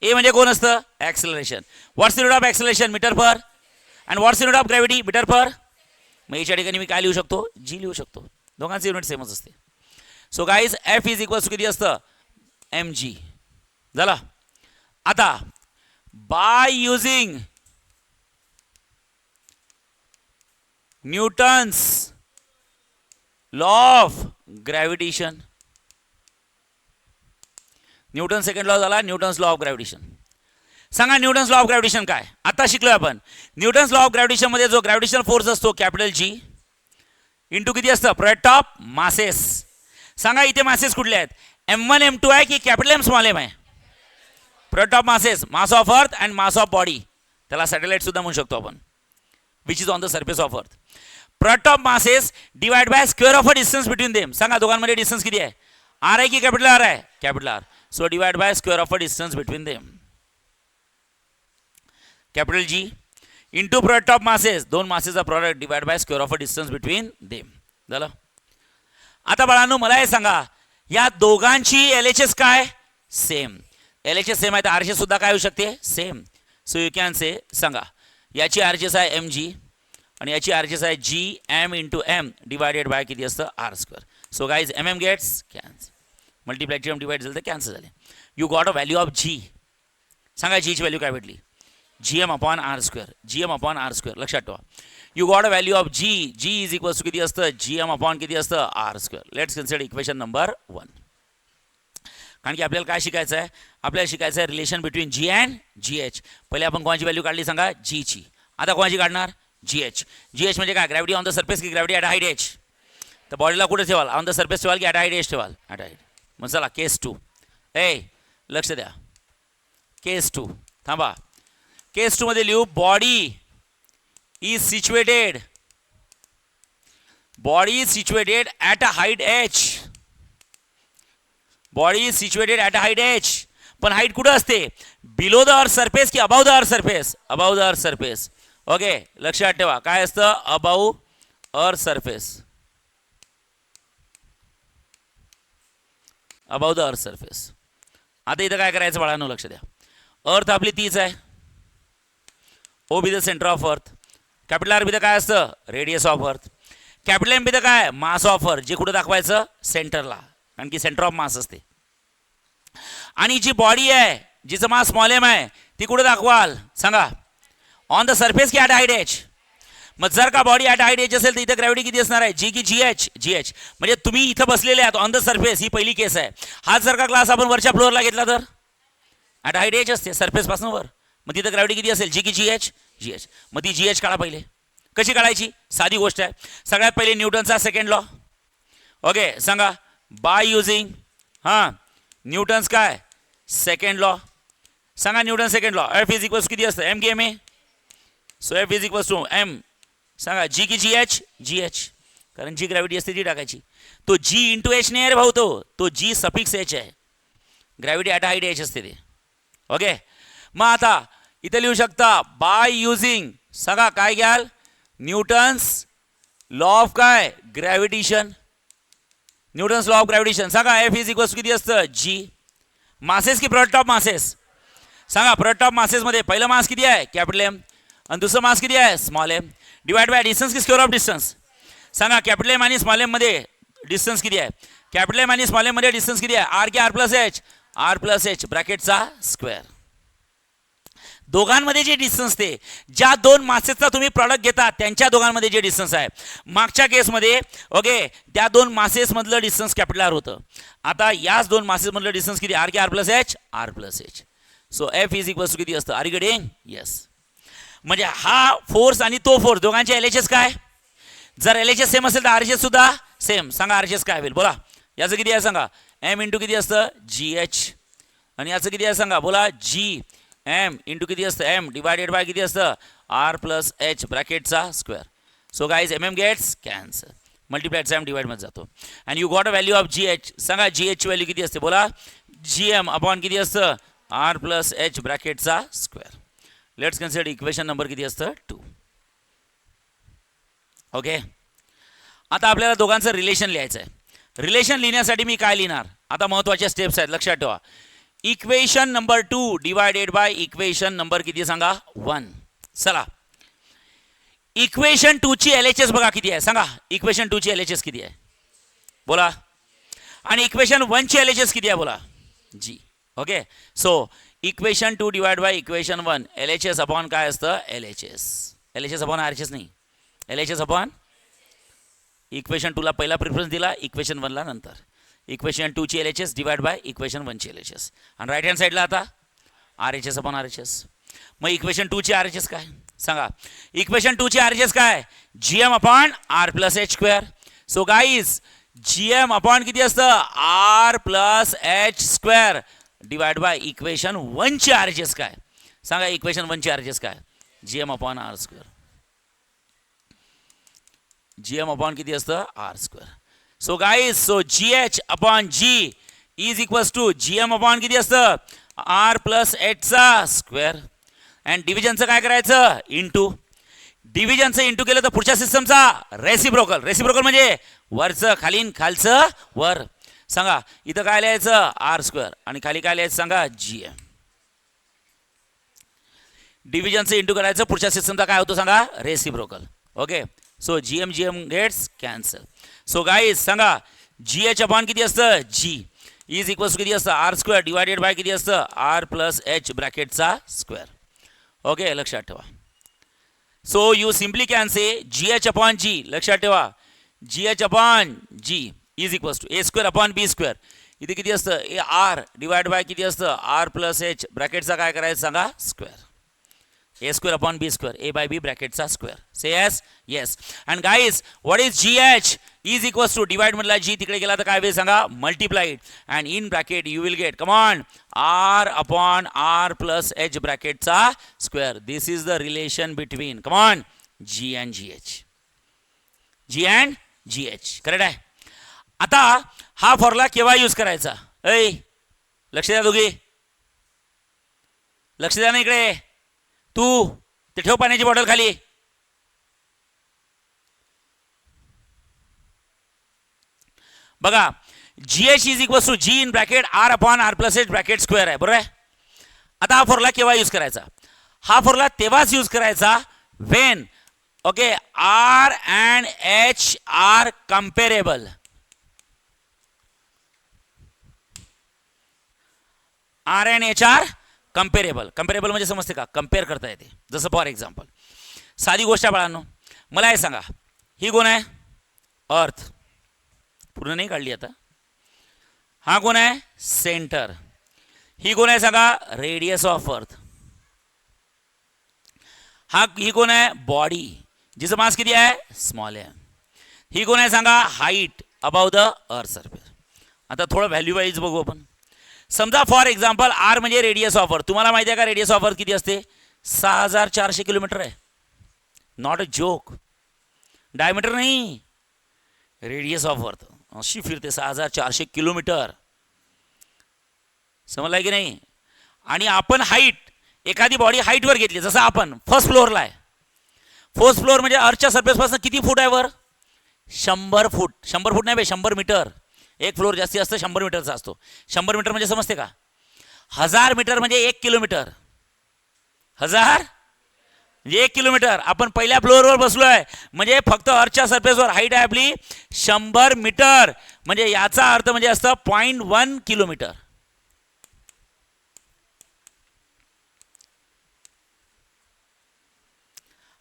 ए म्हणजे कोण असतं acceleration. What's unit of acceleration metre per and what's unit of gravity metre per. मग याच्या ठिकाणी मी काय लिहू शकतो जी लिहू शकतो. दोघांचे युनिट सेमच असते. So guys F is equals to किती असतं एम जी. झाला. आता by using Newton's law of gravitation. Newton second law झाला न्यूटन्स लॉ ऑफ ग्रॅव्हिटेशन. सांगा न्यूटन्स लॉ ऑफ ग्रॅव्हिटेशन काय. आता शिकलोय आपण. न्यूटन्स लॉ ऑफ ग्रॅव्हिटेशन मध्ये जो ग्रॅव्हिटेशनल फोर्स असतो कॅपिटल जी इंटू किती असतं प्रोडक्ट ऑफ मासेस. सांगा इथे मासेस कुठले आहेत M1 M2 आहे की कॅपिटल एम स्मॉल एम आहे. Product of masses mass of earth and mass of body. त्याला सॅटेलाइट सुद्धा म्हणू शकतो आपण which is on the surface of earth. Product of masses divide by square of a distance between them. सांगा दोघांमध्ये distance किती आहे आर आहे की कॅपिटल आर आहे capital R. So divide by square of a distance between them. Capital G into product of masses दोन मासेसचा product divide by square of a distance between them. झालं. आता बाळांनो मला हे सांगा या दोघांची LHS काय सेम. LHS सेम आहे तर RHS सुद्धा काय होऊ शकते सेम. सो यू कॅन से सांगा याची RHS आहे एम जी आणि याची RHS आहे G M into M divided by किती असतं R square. So guys M M gets cancel. Multiply M divide झालं तर कॅन्सल झाले. You got a value of G. सांगा जीची व्हॅल्यू काय भेटली GM upon R square. GM upon R square लक्षात ठेवा. You got a value of G. G is equals to किती असतं GM अपॉन किती असतं R square. Let's consider equation number 1. कारण की आपल्याला काय शिकायचं आहे आपल्याला शिकायचं आहे relation between G and GH. पहिले आपण कोणाची व्हॅल्यू काढली सांगा जीची. आता कोणाची काढणार GH. GH म्हणजे काय ग्रॅव्हिटी ऑन द सरफेस की ग्रॅव्हिटी ॲट हाईट एच. तर बॉडीला कुठे ठेवाल ऑन द सरफेस ठेवाल की ॲट हाईट एच ठेवाल ॲट हाईट. मग चला केस 2. लक्ष द्या केस 2 थांबा. केस 2 मध्ये लिहू body is situated at a height H. Body is situated at a height H. पण हाईट कुठं असते बिलो द अर्थ सरफेस की above the earth surface. Above the earth surface. Okay लक्षात ठेवा काय असतं above earth surface. Above the earth surface. आता इथं काय करायचं बाळांनो लक्ष द्या. अर्थ आपली तीच आहे. O be the centre of earth. Capital R be the काय असतं radius of earth. Capital M be the काय मास ऑफ अर्थ. जे कुठं दाखवायचं सेंटरला कारण की सेंटर ऑफ मास असते. आणि जी बॉडी आहे जिचं मास स्मॉल एम आहे ती कुठं दाखवाल सांगा ऑन द सरफेस की ॲट हाईट एच. मग जर का बॉडी ॲट हाईट एच असेल तर इथं ग्रॅव्हिटी किती असणार आहे जी की GH. म्हणजे तुम्ही इथं बसलेले आहात ऑन द सरफेस ही पहिली केस आहे. हाच जर का क्लास आपण वरच्या फ्लोअरला घेतला तर ॲट हाईट एच असते सरफेसपासून वर. मग तिथं ग्रॅव्हिटी किती असेल जी की GH. मग ती GH काढा पहिले. कशी काढायची साधी गोष्ट आहे. सगळ्यात पहिले न्यूटनचा सेकंड लॉ. ओके सांगा बाय युझिंग न्यूटन्स काय सेकंड लॉ. सांगा Newton second law. F is equals किती असतं एम की M A. So F is equals to M सांगा जी की GH कारण जी ग्रॅव्हिटी असते ती टाकायची. तो G इंटू एच नाही रे भाऊ तो G सफिक्स एच आहे. ग्रॅव्हिटी ॲट हाईट एच असते ते. ओके मग आता इथे लिहू शकता बाय युझिंग सांगा काय घ्याल न्यूटन्स लॉ ऑफ काय gravitation. Newton's law of gravitation सांगा एफ इज इक्वल्स किती असतं जी. मासेस की प्रोडक्ट ऑफ मासेस. सांगा प्रोडक्ट ऑफ मासेसमध्ये पहिलं मास किती आहे कॅपिटल एम आणि दुसरं मास किती आहे small M divide by distance की स्क्वेअर ऑफ डिस्टन्स. सांगा कॅपिटल एम आणि स्मॉल एम मध्ये डिस्टन्स किती आहे. कॅपिटल एम आणि स्मॉल एम मध्ये डिस्टन्स किती आहे आर की आर प्लस एच ब्रॅकेटचा स्क्वेअर. दोघांमध्ये जे डिस्टन्स ते ज्या दोन मासेसचा तुम्ही प्रॉडक्ट घेता त्यांच्या दोघांमध्ये जे डिस्टन्स आहे मागच्या केसमध्ये ओके त्या दोन मासेसमधलं डिस्टन्स कॅपिटल आर होतं. आता याच दोन मासेसमधलं डिस्टन्स किती आर की R plus H. So F is equals to किती असतं आर यू गेटिंग येस. म्हणजे हा फोर्स आणि तो फोर्स दोघांचे LHS काय जर LHS सेम असेल तर RHS सुद्धा सेम. सांगा RHS काय होईल बोला. याचं किती आहे सांगा एम इंटू किती असतं GH आणि याचं किती आहे सांगा बोला G एम इंटू किती असतं एम डिवायडेड बाय किती असतं आर प्लस एच ब्रॅकेटचा square. So guys M M gets cancel, मल्टिप्लायडचा एम डिवाइडमध्ये जातो. And you got a value of G H. सांगा जी एचची व्हॅल्यू किती असते बोला. जी एम अपॉन किती असतं आर प्लस एच ब्रॅकेटचा square. Let's consider equation number किती असतं 2. ओके, आता आपल्याला दोघांचं रिलेशन लिहायचं आहे. रिलेशन लिहिण्यासाठी मी काय लिहिणार, आता महत्त्वाच्या स्टेप्स आहेत लक्षात ठेवा. Equation number 2 divided by equation number किती सांगा 1. चला इक्वेशन 2 ची LHS बघा किती आहे सांगा. इक्वेशन 2 ची LHS किती आहे बोला. आणि इक्वेशन 1 ची LHS किती आहे बोला G. Okay, so equation 2 divide by equation 1 LHS upon काय असतं LHS अपॉन RHS नाही, LHS अपॉन इक्वेशन 2 ला पहिला प्रिफरन्स दिला, इक्वेशन 1 ला नंतर. इक्वेशन 2 ची LHS डिवाइड बाय इक्वेशन 1 ची LHS. आणि राईट हँड साईडला आता RHS अपॉन RHS. मग इक्वेशन 2 ची RHS काय सांगा. इक्वेशन 2 ची RHS काय GM upon R plus H square. So guys GM upon किती असतं R plus H square divide by equation 1 ची RHS काय सांगा. इक्वेशन 1 ची RHS काय GM upon R square. GM upon किती असतं R square. So guys so GH upon G is equals to GM upon किती असतं R प्लस एचचा स्क्वेअर. अँड डिव्हिजनचं काय करायचं इंटू. डिव्हिजनचं इंटू केलं तर पुढच्या सिस्टमचा रेसिप्रोकल. रेसिप्रोकल म्हणजे वरचं खालीन खालचं वर. सांगा इथं काय लिहायचं R स्क्वेअर आणि खाली काय लिहायचं सांगा GM. डिव्हिजनचं इंटू करायचं पुढच्या सिस्टमचा काय होतो सांगा reciprocal. Okay, so GM gets cancel. So guys सांगा GH अपॉन किती असतं G इज इक्वल्स किती असतं R स्क्वेअर डिवायडेड बाय किती असतं R प्लस एच ब्रॅकेटचा स्क्वेअर. ओके, लक्षात ठेवा. So you simply can say GH upon G. लक्षात ठेवा GH upon G is equals to A square upon B square. इथे किती असतं R डिवाइड बाय किती असतं R प्लस एच ब्रॅकेटचा काय करायचं सांगा square. A square upon B square, A by B brackets are square. Say yes, yes. And guys, what is GH is equals to divide मधला G तिकडे गेला तर काय होईल सांगा multiplied and in bracket you will get come on R upon R plus H brackets are square. This is the relation between come on G and GH. G and GH correct आहे. आता हा formula केव्हा use करायचा ऐ लक्ष द्या दोघी, लक्ष द्या ना इकडे. तू ते ठेव पाण्याची बॉटल खाली. बघा GH is equal to G in bracket R upon R plus H bracket square आहे बरोबर आहे. आता हा फॉर्म्युला केव्हा यूज करायचा, हा फॉर्म्युला तेव्हाच यूज करायचा when okay R and H are comparable. R and H are comparable. Comparable म्हणजे समजते का कंपेअर करता येते. जसं फॉर एक्झाम्पल साधी गोष्ट आहे बाळांनो, मला हे सांगा ही कोण आहे अर्थ, पूर्ण नाही काढली आता. हा कोण आहे सेंटर, ही कोण आहे सांगा रेडियस ऑफ अर्थ. ही कोण आहे बॉडी जिचं मास किती आहे स्मॉल आहे. ही कोण आहे सांगा height above the earth surface. आता थोडं व्हॅल्यू वाईज बघू आपण. समजा फॉर एक्झाम्पल R म्हणजे रेडियस ऑफ अर्थ. तुम्हाला माहिती आहे का रेडियस ऑफ अर्थ किती असते 6400 किलोमीटर आहे. नॉट अ जोक, डायमीटर नाही रेडियस ऑफ अर्थ अशी फिरते 6400 किलोमीटर. समजलं की नाही. आणि आपण हाईट एखादी बॉडी हाईटवर घेतली जसं आपण फर्स्ट फ्लोअरला आहे. फर्स्ट फ्लोअर म्हणजे अर्थच्या सरफेसपासून किती फूट आहे वर 100 फूट. 100 फूट नाही बे 100 मीटर. एक फ्लोअर जास्ती असतं 100 मीटरचा असतो. 100 मीटर म्हणजे समजते का 1000 मीटर म्हणजे 1 किलोमीटर. 1000 म्हणजे 1 किलोमीटर. आपण पहिल्या फ्लोअरवर बसलोय म्हणजे फक्त अर्थच्या सरफेसवर हाईट आहे आपली 100 मीटर. म्हणजे याचा अर्थ म्हणजे असतं 0.1 किलोमीटर.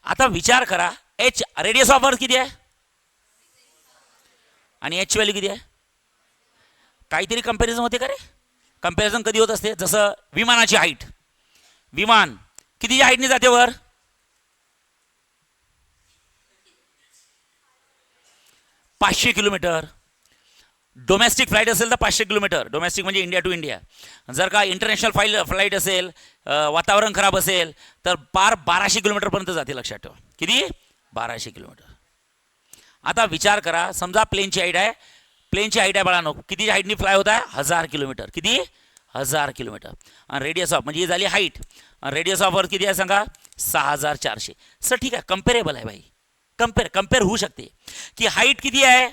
आता विचार करा H रेडियस ऑफ अर्थ किती आहे आणि H व्हॅल्यू किती आहे. काहीतरी कंपॅरिझन होते का रे. कंपॅरिझन कधी होत असते जसं विमानाची हाईट. विमान किती हाईटने जाते वर 500 किलोमीटर. डोमेस्टिक फ्लाईट असेल तर 500 किलोमीटर, डोमेस्टिक म्हणजे इंडिया टू इंडिया. जर का इंटरनॅशनल फ्लाईट असेल, वातावरण खराब असेल तर पार 1200 किलोमीटरपर्यंत जाते. लक्षात ठेवा. किती? 1200 किलोमीटर. आता विचार करा, समजा प्लेनची हाईट आहे, प्लेनची हाईट आहे बाळांनो, किती हाईटनी फ्लाय होत आहे? 1000 किलोमीटर. किती? 1000 किलोमीटर. आणि रेडियस ऑफ म्हणजे ही झाली हाईट, आणि रेडियस ऑफ अर्थ किती आहे सांगा? 6400. सर ठीक आहे, कम्पेरेबल आहे भाई, कम्पेअर होऊ शकते. की हाईट किती आहे?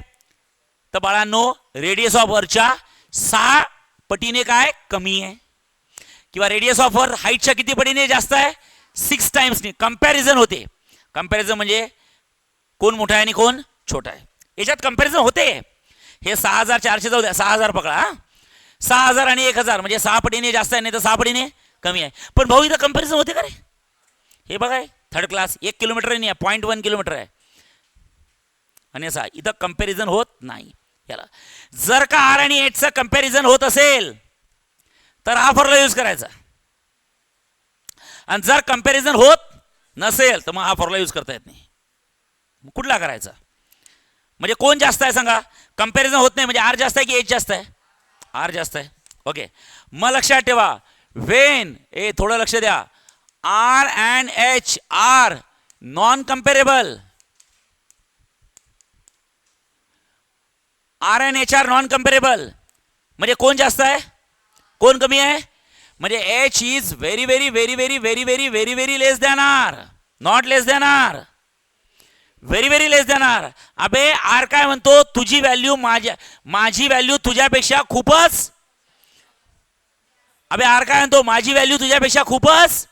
तर बाळांनो रेडियस ऑफ अर्थच्या 6 पटीने काय कमी आहे, किंवा रेडियस ऑफ अर्थ हाईटच्या किती पटीने जास्त आहे? 6 टाइम्सने. कंपॅरिझन होते. कंपॅरिझन म्हणजे कोण मोठा आहे आणि कोण छोटा आहे, याच्यात कंपॅरिझन होते. हे 6400 जाऊ द्या, 6000 पकडा. 6000 आणि 1000 म्हणजे 6 पटीने जास्त आहे, नाही तर 6 पटीने कमी आहे. पण भाऊ इथं कंपॅरिझन होते का रे? हे बघा, थर्ड क्लास 1 किलोमीटर नाही आहे, 0.1 किलोमीटर आहे. आणि असा इथं कंपॅरिझन होत नाही. याला जर का आर आणि एचचं कंपॅरिझन होत असेल तर हा फॉर्म्युला यूज करायचा, आणि जर कंपॅरिझन होत नसेल तर मग हा फॉर्म्युला यूज करता येत नाही. कुठला करायचा? म्हणजे कोण जास्त आहे सांगा? कंपॅरिझन होत नाही म्हणजे आर जास्त आहे की एच जास्त आहे? आर जास्त आहे. ओके, मग लक्षात ठेवा, वेन थोडं लक्ष द्या, R and H are non comparable. R and H are non comparable म्हणजे कोण जास्त आहे कोण कमी आहे? म्हणजे H is very very very very very very very very less than R, not less than R, very very less than R. अबे R काय म्हणतो? तुझी व्हॅल्यू माझी व्हॅल्यू तुझ्यापेक्षा खूपच. अबे आर काय म्हणतो? माझी व्हॅल्यू तुझ्यापेक्षा खूपच,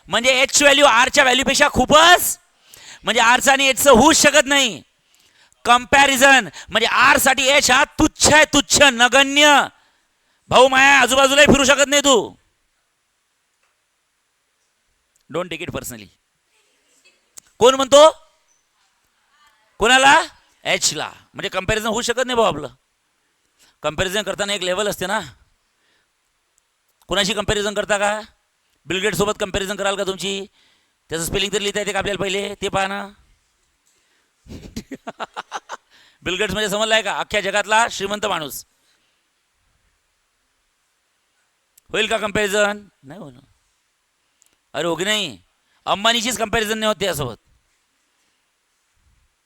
म्हणजे एच व्हॅल्यू आरच्या व्हॅल्यूपेक्षा खूपच, म्हणजे आरचा आणि एचचं होऊच शकत नाही. कंपॅरिझन म्हणजे आर साठी एच हा तुच्छ आहे, तुच्छ, नगण्य. भाऊ माया आजूबाजूलाही फिरू शकत नाही तू. Don't take it personally. कोण म्हणतो? कोणाला? एच ला. म्हणजे कंपॅरिझन होऊ शकत नाही भाऊ आपलं. कंपॅरिझन करताना एक लेवल असते ना. कोणाशी कंपॅरिझन करता का? बिलगेट सोबत कंपॅरिझन कराल का तुमची? त्याचं स्पेलिंग तरी लिहिता येते का आपल्याला? पहिले ते पहा ना. बिलगेट्स म्हणजे समजलाय का? अख्ख्या जगातला श्रीमंत माणूस. होईल का कंपॅरिझन? नाही होईल. अरे हो की नाही? अंबानीचीच कंपॅरिझन नाही होत त्यासोबत.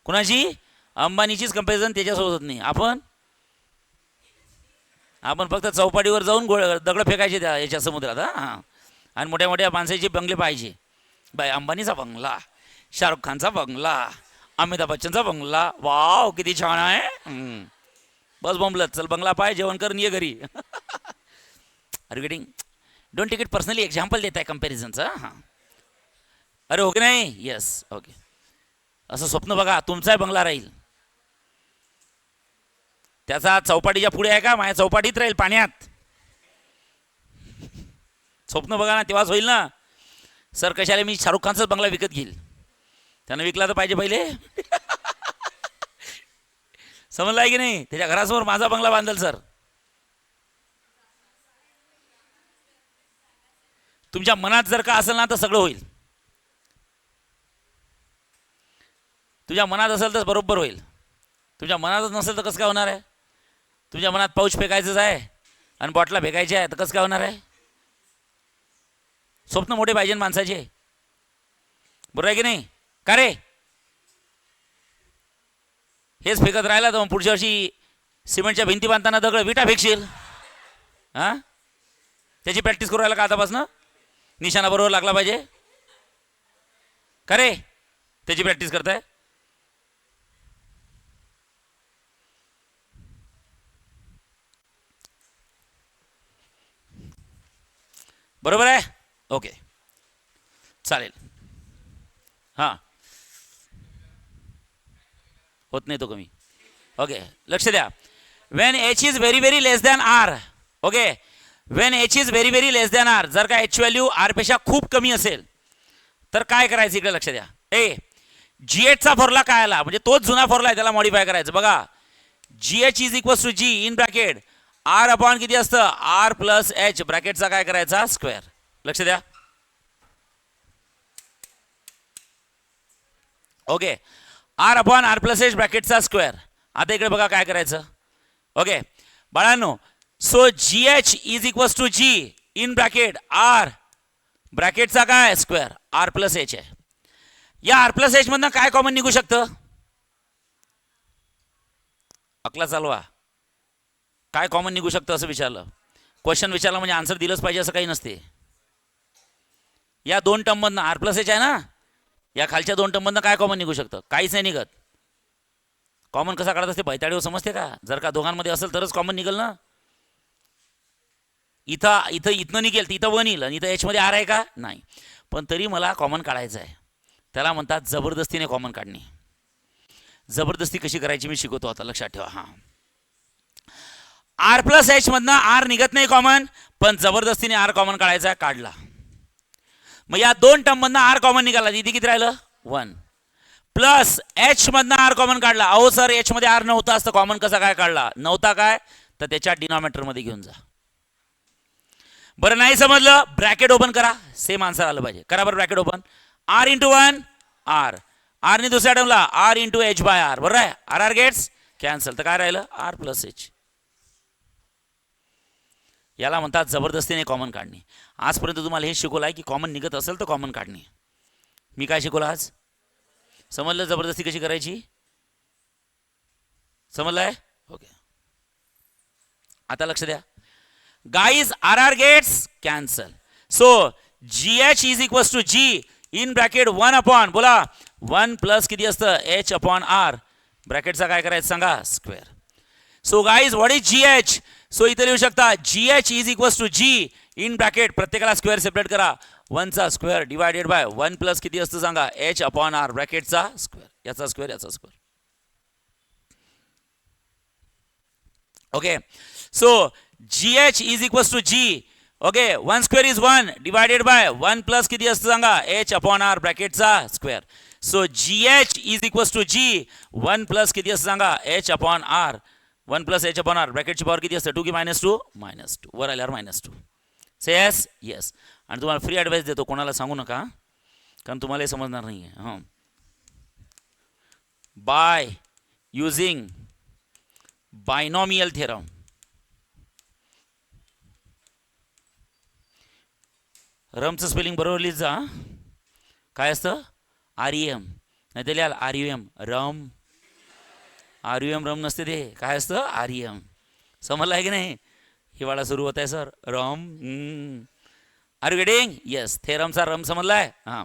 कुणाची? अंबानीचीच कंपॅरिझन त्याच्यासोबत होत नाही. आपण फक्त चौपाटीवर जाऊन दगड फेकायचे त्या याच्या समुद्रात. हां, आणि मोठ्या मोठ्या माणसाचे बंगले पाहिजे. बाय अंबानीचा बंगला, शाहरुख खानचा बंगला, अमिताभ बच्चनचा बंगला, वाव किती छान आहे. बस बोंबलत, चल बंगला पाय, जेवण कर, ये घरी. Are getting? Don't take it personally. Example देत आहे कंपॅरिझनचं. हां, अरे हो की नाही? Yes, okay. असं स्वप्न बघा, तुमचाही बंगला राहील. त्याचा चौपाटीच्या पुढे आहे का? माझ्या चौपाटीत राहील, पाण्यात. स्वप्न बघा ना, तेव्हाच होईल ना. सर कशाला मी शाहरुख खानचाच बंगला विकत घेईल? त्यानं विकला तर पाहिजे पहिले. समजलं आहे की नाही? त्याच्या घरासमोर माझा बंगला बांधल सर. तुमच्या मनात जर का असेल ना तर सगळं होईल. तुझ्या मनात असेल तर बरोबर होईल. तुझ्या मनातच नसेल तर कसं काय होणार आहे? तुझ्या मनात पाऊच फेकायचंच आहे आणि बॉटला फेकायची आहे तर कसं काय होणार आहे? स्वप्न मोठे पाहिजे माणसाचे, बरोबर आहे की नाही? का रे? हेच फेकत राहिला तर मग पुढच्या वर्षी सिमेंटच्या भिंती बांधताना दगड विटा फेकशील. हां, त्याची प्रॅक्टिस करू राहिला का आतापासून? निशाणा बरोबर लागला पाहिजे का रे? त्याची प्रॅक्टिस करताय. बरोबर आहे? ओके, चालेल. हां, होत नाही तो कमी. ओके, लक्ष द्या. When H is very very less than R. Okay, when H is very very less than R, जर का एच व्हॅल्यू आर पेक्षा खूप कमी असेल तर काय करायचं? इकडे लक्ष द्या. जी एचचा फॉर्म्युला काय आला? म्हणजे तोच जुना फॉर्म्युला आहे, त्याला मॉडिफाय करायचं. बघा, G H is equals to G in bracket R upon किती असतं? आर प्लस एच, ब्रॅकेटचा काय करायचा? स्क्वेअर. लक्ष द्या. Okay, R upon R plus H ब्रॅकेटचा स्क्वेअर. आता इकडे बघा काय करायचं. ओके बाळांनो, so G H is equals to G in bracket R, ब्रॅकेटचा काय स्क्वेअर आर प्लस एच आहे. या आर प्लस एच मधनं काय कॉमन निघू शकतं? अकला चालवा, काय कॉमन निघू शकतं असं विचारलं. क्वेश्चन विचारला म्हणजे आन्सर दिलंच पाहिजे असं काही नसते. या दोन टर्ममधनं आर प्लस एच आहे ना, या खालच्या दोन टर्ममधनं काय कॉमन निघू शकतं? काहीच नाही निघत. कॉमन कसा काढत असते बैताडीवर समजते का? जर का दोघांमध्ये असेल तरच कॉमन निघेल ना. इथं निघेल तर इथं वन येईल आणि इथं एच मध्ये आर आहे का? नाही. पण तरी मला कॉमन काढायचं आहे. त्याला म्हणतात जबरदस्तीने कॉमन काढणे. जबरदस्ती कशी करायची मी शिकवतो आता, लक्षात ठेवा. हां, आर प्लस एच मधनं आर निघत नाही कॉमन, पण जबरदस्तीने आर कॉमन काढायचा, काढला. मग या दोन टर्म मधनं आर कॉमन निघाला, इथे किती राहिलं? 1 प्लस एच मधनं आर कॉमन काढला. अहो सर एच मध्ये आर नव्हता असतं, कॉमन कसा काय काढला? नव्हता काय तर त्याच्या डिनॉमिनेटर मध्ये घेऊन जा. बरं नाही समजलं, ब्रॅकेट ओपन करा, सेम आन्सर आलं पाहिजे. करा बरं bracket open. R into 1 R, R ने दुसऱ्या टर्मला R into H by R, बरोबर आहे. आर आर गेट्स कॅन्सल, तर काय राहिलं? R plus H. याला म्हणतात जबरदस्तीने कॉमन काढणे. आजपर्यंत तुम्हाला हे शिकवलं आहे की कॉमन निघत असेल तर कॉमन काढणे. मी काय शिकवलं आज? समजलं जबरदस्ती कशी करायची? समजलं आहे? ओके, आता लक्ष द्या guys. R R gets cancel. So G H is equals to G in bracket 1 upon, बोला 1 प्लस किती असतं? H upon R. ब्रॅकेटचा काय करायचं सांगा? Square. So guys what is G H? सो इथे लिहू शकता G H is equals to G in bracket, प्रत्येकाला स्क्वेअर सेपरेट करा. 1 चा स्क्वेअर डिवायडेड बाय 1 प्लस किती असतं सांगा? एच अपॉन आर, ब्रॅकेटचा स्क्वेअर, याचा स्क्वेअर, याचा square. Okay, so G H is equals to G. Okay, 1 square is 1 divided by 1 plus किती असतं सांगा? एच अपॉन आर, ब्रॅकेटचा square. So G H is equals to G 1 plus किती असतं सांगा? H upon R, 1 plus H upon R, ब्रॅकेटची power किती असते? 2 की -2? -2. वर आल्यावर -2. से येस? येस. आणि तुम्हाला फ्री ॲडवाइस देतो, कोणाला सांगू नका कारण तुम्हाला हे समजणार नाही आहे. हां, बाय युझिंग बायनॉमियल थेरम, रमचं स्पेलिंग बरोबर लिहित जा. काय असतं? REM, नाही ते लिहाल RUM, रम. RUM रम नसते, ते काय असतं? REM. समजलं आहे की नाही? हिवाळा सुरू होत आहे sir. Rum. Are you getting? Yes, थेरमचा रम समजलाय? हां,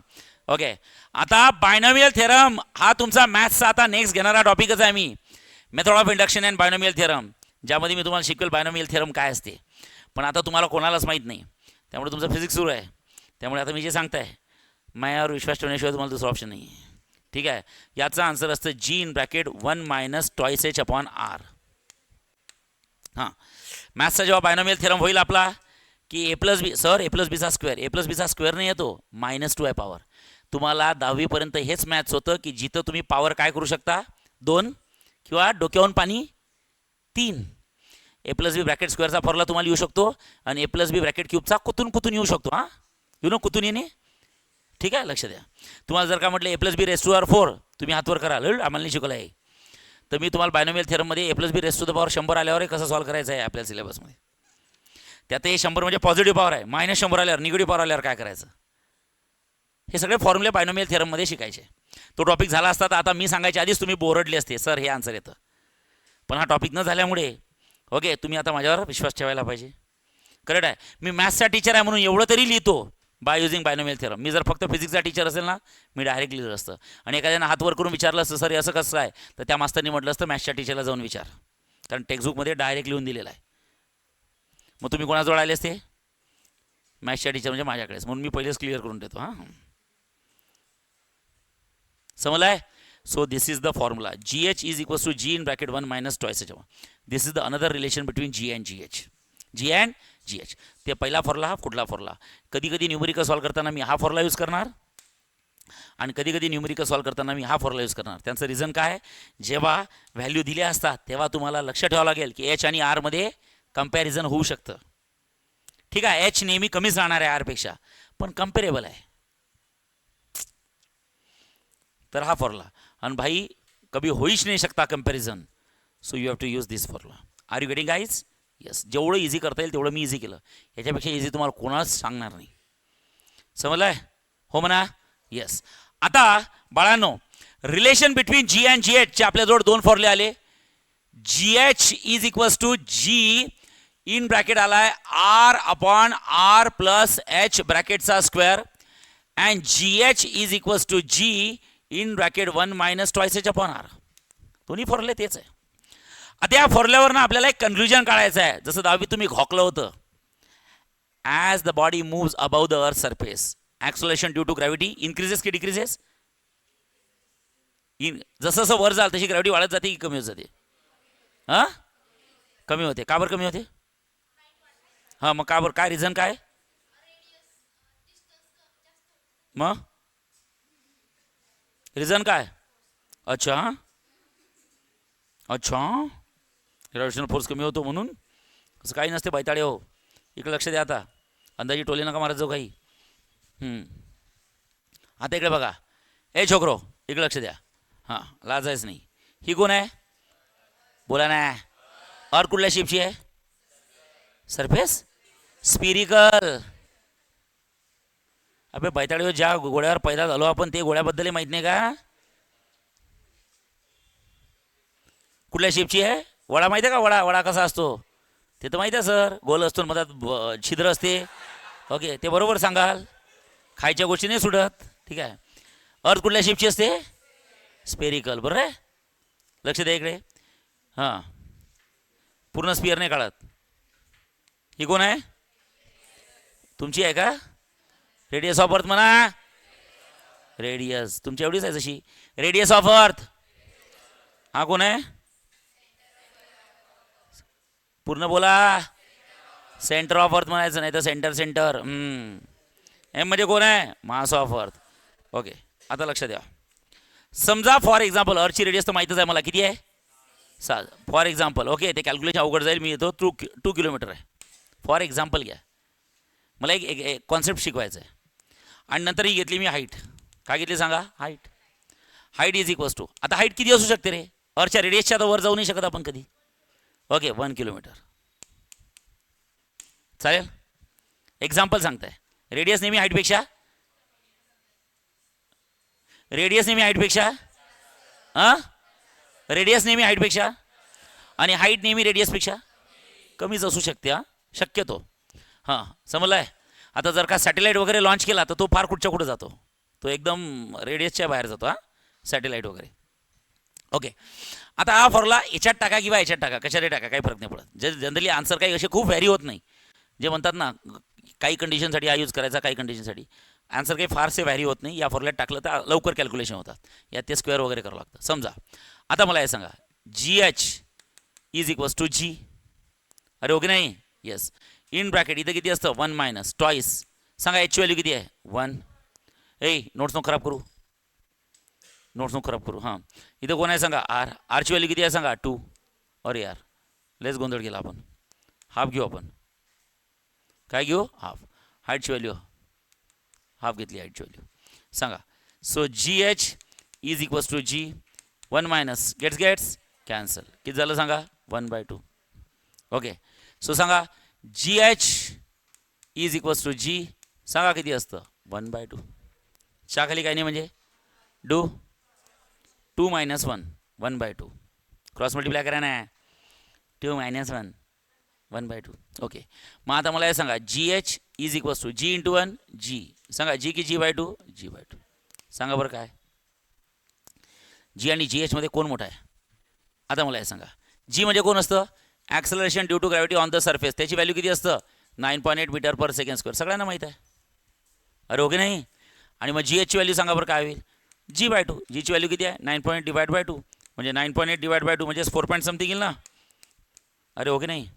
ओके. आता बायनॉमियल थेरम हा तुमचा मॅथ्सचा आता नेक्स्ट घेणारा टॉपिकच आहे. मी method of induction and binomial theorem, ज्यामध्ये मी तुम्हाला शिकवेल बायनॉमियल थेरम काय असते. पण आता तुम्हाला कोणालाच माहीत नाही, त्यामुळे तुमचं फिजिक्स सुरू आहे. त्यामुळे आता मी जे सांगताय माझ्यावर विश्वास ठेवण्याशिवाय तुम्हाला दुसरा ऑप्शन नाही आहे. ठीक आहे, याचा आन्सर असतं G in bracket 1 minus twice H upon R. हां, मॅथ्सचा जेव्हा बायनॉमियल थेरम होईल आपला की A plus B, sir A plus बीचा स्क्वेअर, ए प्लस बीचा स्क्वेअर नाही येतो, -2 आहे पॉवर. तुम्हाला 10वीपर्यंत हेच मॅथ्स होतं की जिथं तुम्ही पॉवर काय करू शकता? 2 किंवा डोक्यावरून पाणी 3. ए प्लस बी ब्रॅकेट स्क्वेअरचा फॉर्म्युला तुम्हाला येऊ शकतो आणि ए प्लस बी ब्रॅकेट क्यूबचा कुतून येऊ शकतो. हां, यू नो कुतून येणे. ठीक आहे, लक्ष द्या. तुम्हाला जर का म्हटलं A plus B raise to the power 4, तुम्ही हातवर करा, आम्हाला नाही शिकवलं आहे. तर मी तुम्हाला बायनॉमियल थेरममध्ये A plus B raise to the power 100 आल्यावर कसं सॉल्व्ह करायचं आहे आपल्या सिलेबसमध्ये. त्यात हे 100 म्हणजे पॉझिटिव्ह पॉवर आहे, -100 आल्यावर, निगेटिव्ह पॉवर आल्यावर काय करायचं, हे सगळे फॉर्म्युले बायनॉमियल थेरममध्ये शिकायचे. तो टॉपिक झाला असता तर आता मी सांगायच्या आधीच तुम्ही बोरडले असते, सर हे आन्सर येतं. पण हा टॉपिक न झाल्यामुळे ओके तुम्ही आता माझ्यावर विश्वास ठेवायला पाहिजे. करेक्ट आहे, मी मॅथ्सचा टीचर आहे म्हणून एवढं तरी लिहितो बाय युझिंग बायनॉमियल थेरम. मी जर फक्त फिजिक्सचा टीचर असेल ना, मी डायरेक्ट लिहिलं असतं. आणि एखाद्यानं हात वर करून विचारलं असतं सर असं कसं आहे, तर त्या मास्तरनी म्हटलं असतं मॅथ्सच्या टीचरला जाऊन विचार, कारण टेक्स्टबुकमध्ये डायरेक्ट लिहून दिलेलं आहे. मग तुम्ही कोणाजवळ आले असते? मॅथ्सच्या टीचर म्हणजे माझ्याकडेच, म्हणून मी पहिलेच क्लिअर करून देतो. हां, समजलं आहे? So this is the formula. G H is equals to G in bracket 1 minus twice H. This is the another relation between G and G H. G and G H, ते पहिला formula, हा कुठला formula. कधी कधी numerical solve करताना मी हा formula use करणार आणि कधी कधी न्यूमेरिकल सॉल्व्ह करताना मी हा फॉर्म्युला यूज करणार. त्यांचं रिझन काय? जेव्हा व्हॅल्यू दिले असतात तेव्हा तुम्हाला लक्ष ठेवावं लागेल की एच आणि आरमध्ये कंपॅरिझन होऊ शकतं. ठीक आहे, एच नेहमी कमीच राहणार आहे आरपेक्षा, पण कम्पेरेबल आहे. तर हा फॉर्म्युला, आणि भाई कभी होईच नाही शकता comparison, so you have to use this formula. Are you getting guys? Yes, जेवढं इझी करता येईल तेवढं मी इझी केलं. याच्यापेक्षा इझी तुम्हाला कोणाच सांगणार नाही. समजलं आहे? हो म्हणा. येस. आता बाळांनो, relation between G and G एचचे आपल्याजवळ दोन फॉर्म्युले आले. G H is equals to G in bracket आलाय R upon R plus H ब्रॅकेटचा square and G H is equals to G in bracket 1 minus twice H upon R. दोन्ही फॉर्म्युले तेच आहे. आता या फॉर्म्युल्यावरनं आपल्याला एक कन्क्ल्युजन काढायचं आहे. जसं दहावीत तुम्ही घोकलं होतं. As the body moves above the earth surface acceleration due to gravity increases की डिक्रीजेस? जसं जसं वर जाल तशी ग्रॅव्हिटी वाढत जाते की कमी होत जाते? हां, कमी होते. का बरं कमी होते? हां, मग का बरं? काय रिझन काय? मग रिझन काय? अच्छा अच्छा, ग्रॅव्हिटेशनल फोर्स कमी होतो म्हणून? असं काही नसते बैताडे हो. इकडे लक्ष द्या. आता अंदाजी टोले नका मारत जाऊ काही. आता इकडे बघा. ए छोकरो, इकडे लक्ष द्या. हां, लाजायच नाही. ही कोण आहे? बोला ना. और कुठल्या शिपची आहे? Surface spherical. अबे बैताडे, ज्या गोळ्यावर पैदा झालो आपण ते गोळ्याबद्दलही माहीत नाही का? कुठल्या शेपची आहे? वडा माहिती आहे का? वडा वडा कसा असतो ते तर माहिती आहे सर. गोल असतो, मधात छिद्र असते. ओके, ते बरोबर सांगाल. खायच्या गोष्टी नाही सुटत. ठीक आहे. अर्थ कुठल्या शेपची असते? स्पेरिकल. बरोबर आहे. लक्ष द्या इकडे. हां, पूर्ण स्पिअर नाही काढत. ही कोण आहे? तुमची आहे का? रेडियस ऑफ अर्थ म्हणा. रेडियस तुमची एवढीच आहे जशी. रेडियस ऑफ अर्थ हा कोण आहे? पूर्ण बोला. सेंटर ऑफ अर्थ म्हणायचं, नाही तर सेंटर सेंटर. एम म्हणजे कोण आहे? मास ऑफ अर्थ. ओके, आता लक्ष द्या. समजा फॉर एक्झाम्पल अर्थची रेडियस तर माहीतच आहे मला. किती आहे? 7. For example. ओके, ते कॅल्क्युलेशन अवघड जाईल. मी येतो 2 किलोमीटर आहे. फॉर एक्झाम्पल घ्या. मला एक कॉन्सेप्ट शिकवायचं आहे. आणि नंतर ही घेतली मी हाईट. काय घेतली सांगा? Height. Height is equals to, आता हाईट किती असू शकते रे? अर्थच्या रेडियसच्या तर वर जाऊ नाही शकत आपण कधी. Okay, 1 kilometre. चालेल. एक्झाम्पल सांगताय. रेडियस नेहमी हाईटपेक्षा रेडियस नेहमी हाईटपेक्षा आणि हाईट नेहमी रेडियसपेक्षा कमीच असू शकते. हां, शक्यतो. हां, समजलं आहे. आता जर का सॅटेलाईट वगैरे लॉन्च केला तर तो फार कुठच्या कुठं जातो. तो एकदम रेडियसच्या बाहेर जातो. हां, सॅटेलाईट वगैरे. ओके, आता हा फॉर्म्युला याच्यात टाका किंवा याच्यात टाका, कशाने टाका काही फरक नाही पडत. जनरली आन्सर काही असे खूप व्हॅरी होत नाही. जे म्हणतात ना काही कंडिशनसाठी हा यूज करायचा, काही कंडिशनसाठी आन्सर काही फारसे व्हॅरी होत नाही. या फॉर्म्युल्यात टाकलं तर लवकर कॅल्क्युलेशन होतात. यात ते स्क्वेअर वगैरे करावं लागतं. समजा आता मला हे सांगा, G H is equals to G. अरे ओके नाही? येस. इन ब्रॅकेट इथं किती असतं? 1 मायनस ट्वाइस. सांगा एच व्हॅल्यू किती आहे? 1. नोट्स नको खराब करू. हां, इथं कोण आहे सांगा? आर. आरची व्हॅल्यू किती आहे सांगा? 2. अरे यार, लेस गोंधळ केला आपण. हाफ घेऊ आपण. काय घेऊ? हाफ. हाईटची व्हॅल्यू हाफ घेतली. हाईटची व्हॅल्यू सांगा. So G H is equals to G 1 minus gets cancel. किती झालं सांगा? 1/2. ओके, सो सांगा G H is equals to G. सांगा किती असतं? 1/2. च्या खाली काही नाही म्हणजे 2 मायनस 1 1/2. क्रॉस मल्टिप्लाय करा ना. 2 मायनस 1 1/2. ओके, मग आता मला हे सांगा G H is equals to G into 1 G. सांगा जी की जी/2? जी/2. सांगा बरं काय? जी आणि जी एचमध्ये कोण मोठा आहे? आता मला हे सांगा. जी म्हणजे कोण असतं? Acceleration due to gravity on the surface. त्याची व्हॅल्यू किती असतं? 9.8 मीटर पर सेकंड स्क्वेअर. सगळ्यांना माहीत आहे. अरे ओके नाही? आणि मग जी एचची व्हॅल्यू सांगा बरं काय होईल? जी/2. जीची व्हॅल्यू किती आहे? 9.8 डिवाइड बाय 2 म्हणजे 9.8 डिवाइड बाय 2 म्हणजे 4 पॉईंट समथिंग येईल ना. अरे ओके नाही?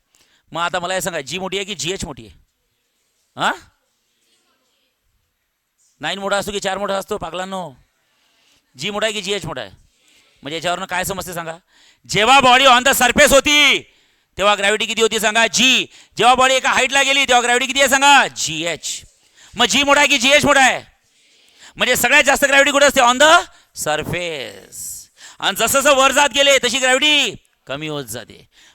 मग आता मला हे सांगा जी मोठी आहे की जी एच मोठी आहे? हां, 9 मोठा असतो की 4 मोठा असतो पागलांनो? जी मोठा आहे की जी एच मोठा आहे? म्हणजे याच्यावरनं काय समजते सांगा? जेव्हा बॉडी ऑन द सरफेस होती तेव्हा ग्रॅव्हिटी किती होती सांगा? जी. जेव्हा बॉडी एका हाईटला गेली तेव्हा ग्रॅव्हिटी किती आहे सांगा? G H. मग जी मोठा आहे की जी एच मोठा आहे? म्हणजे सगळ्यात जास्त ग्रॅव्हिटी कुठे असते? On the surface. आणि जसं जसं वर जात गेले तशी ग्रॅव्हिटी कमी होत जाते.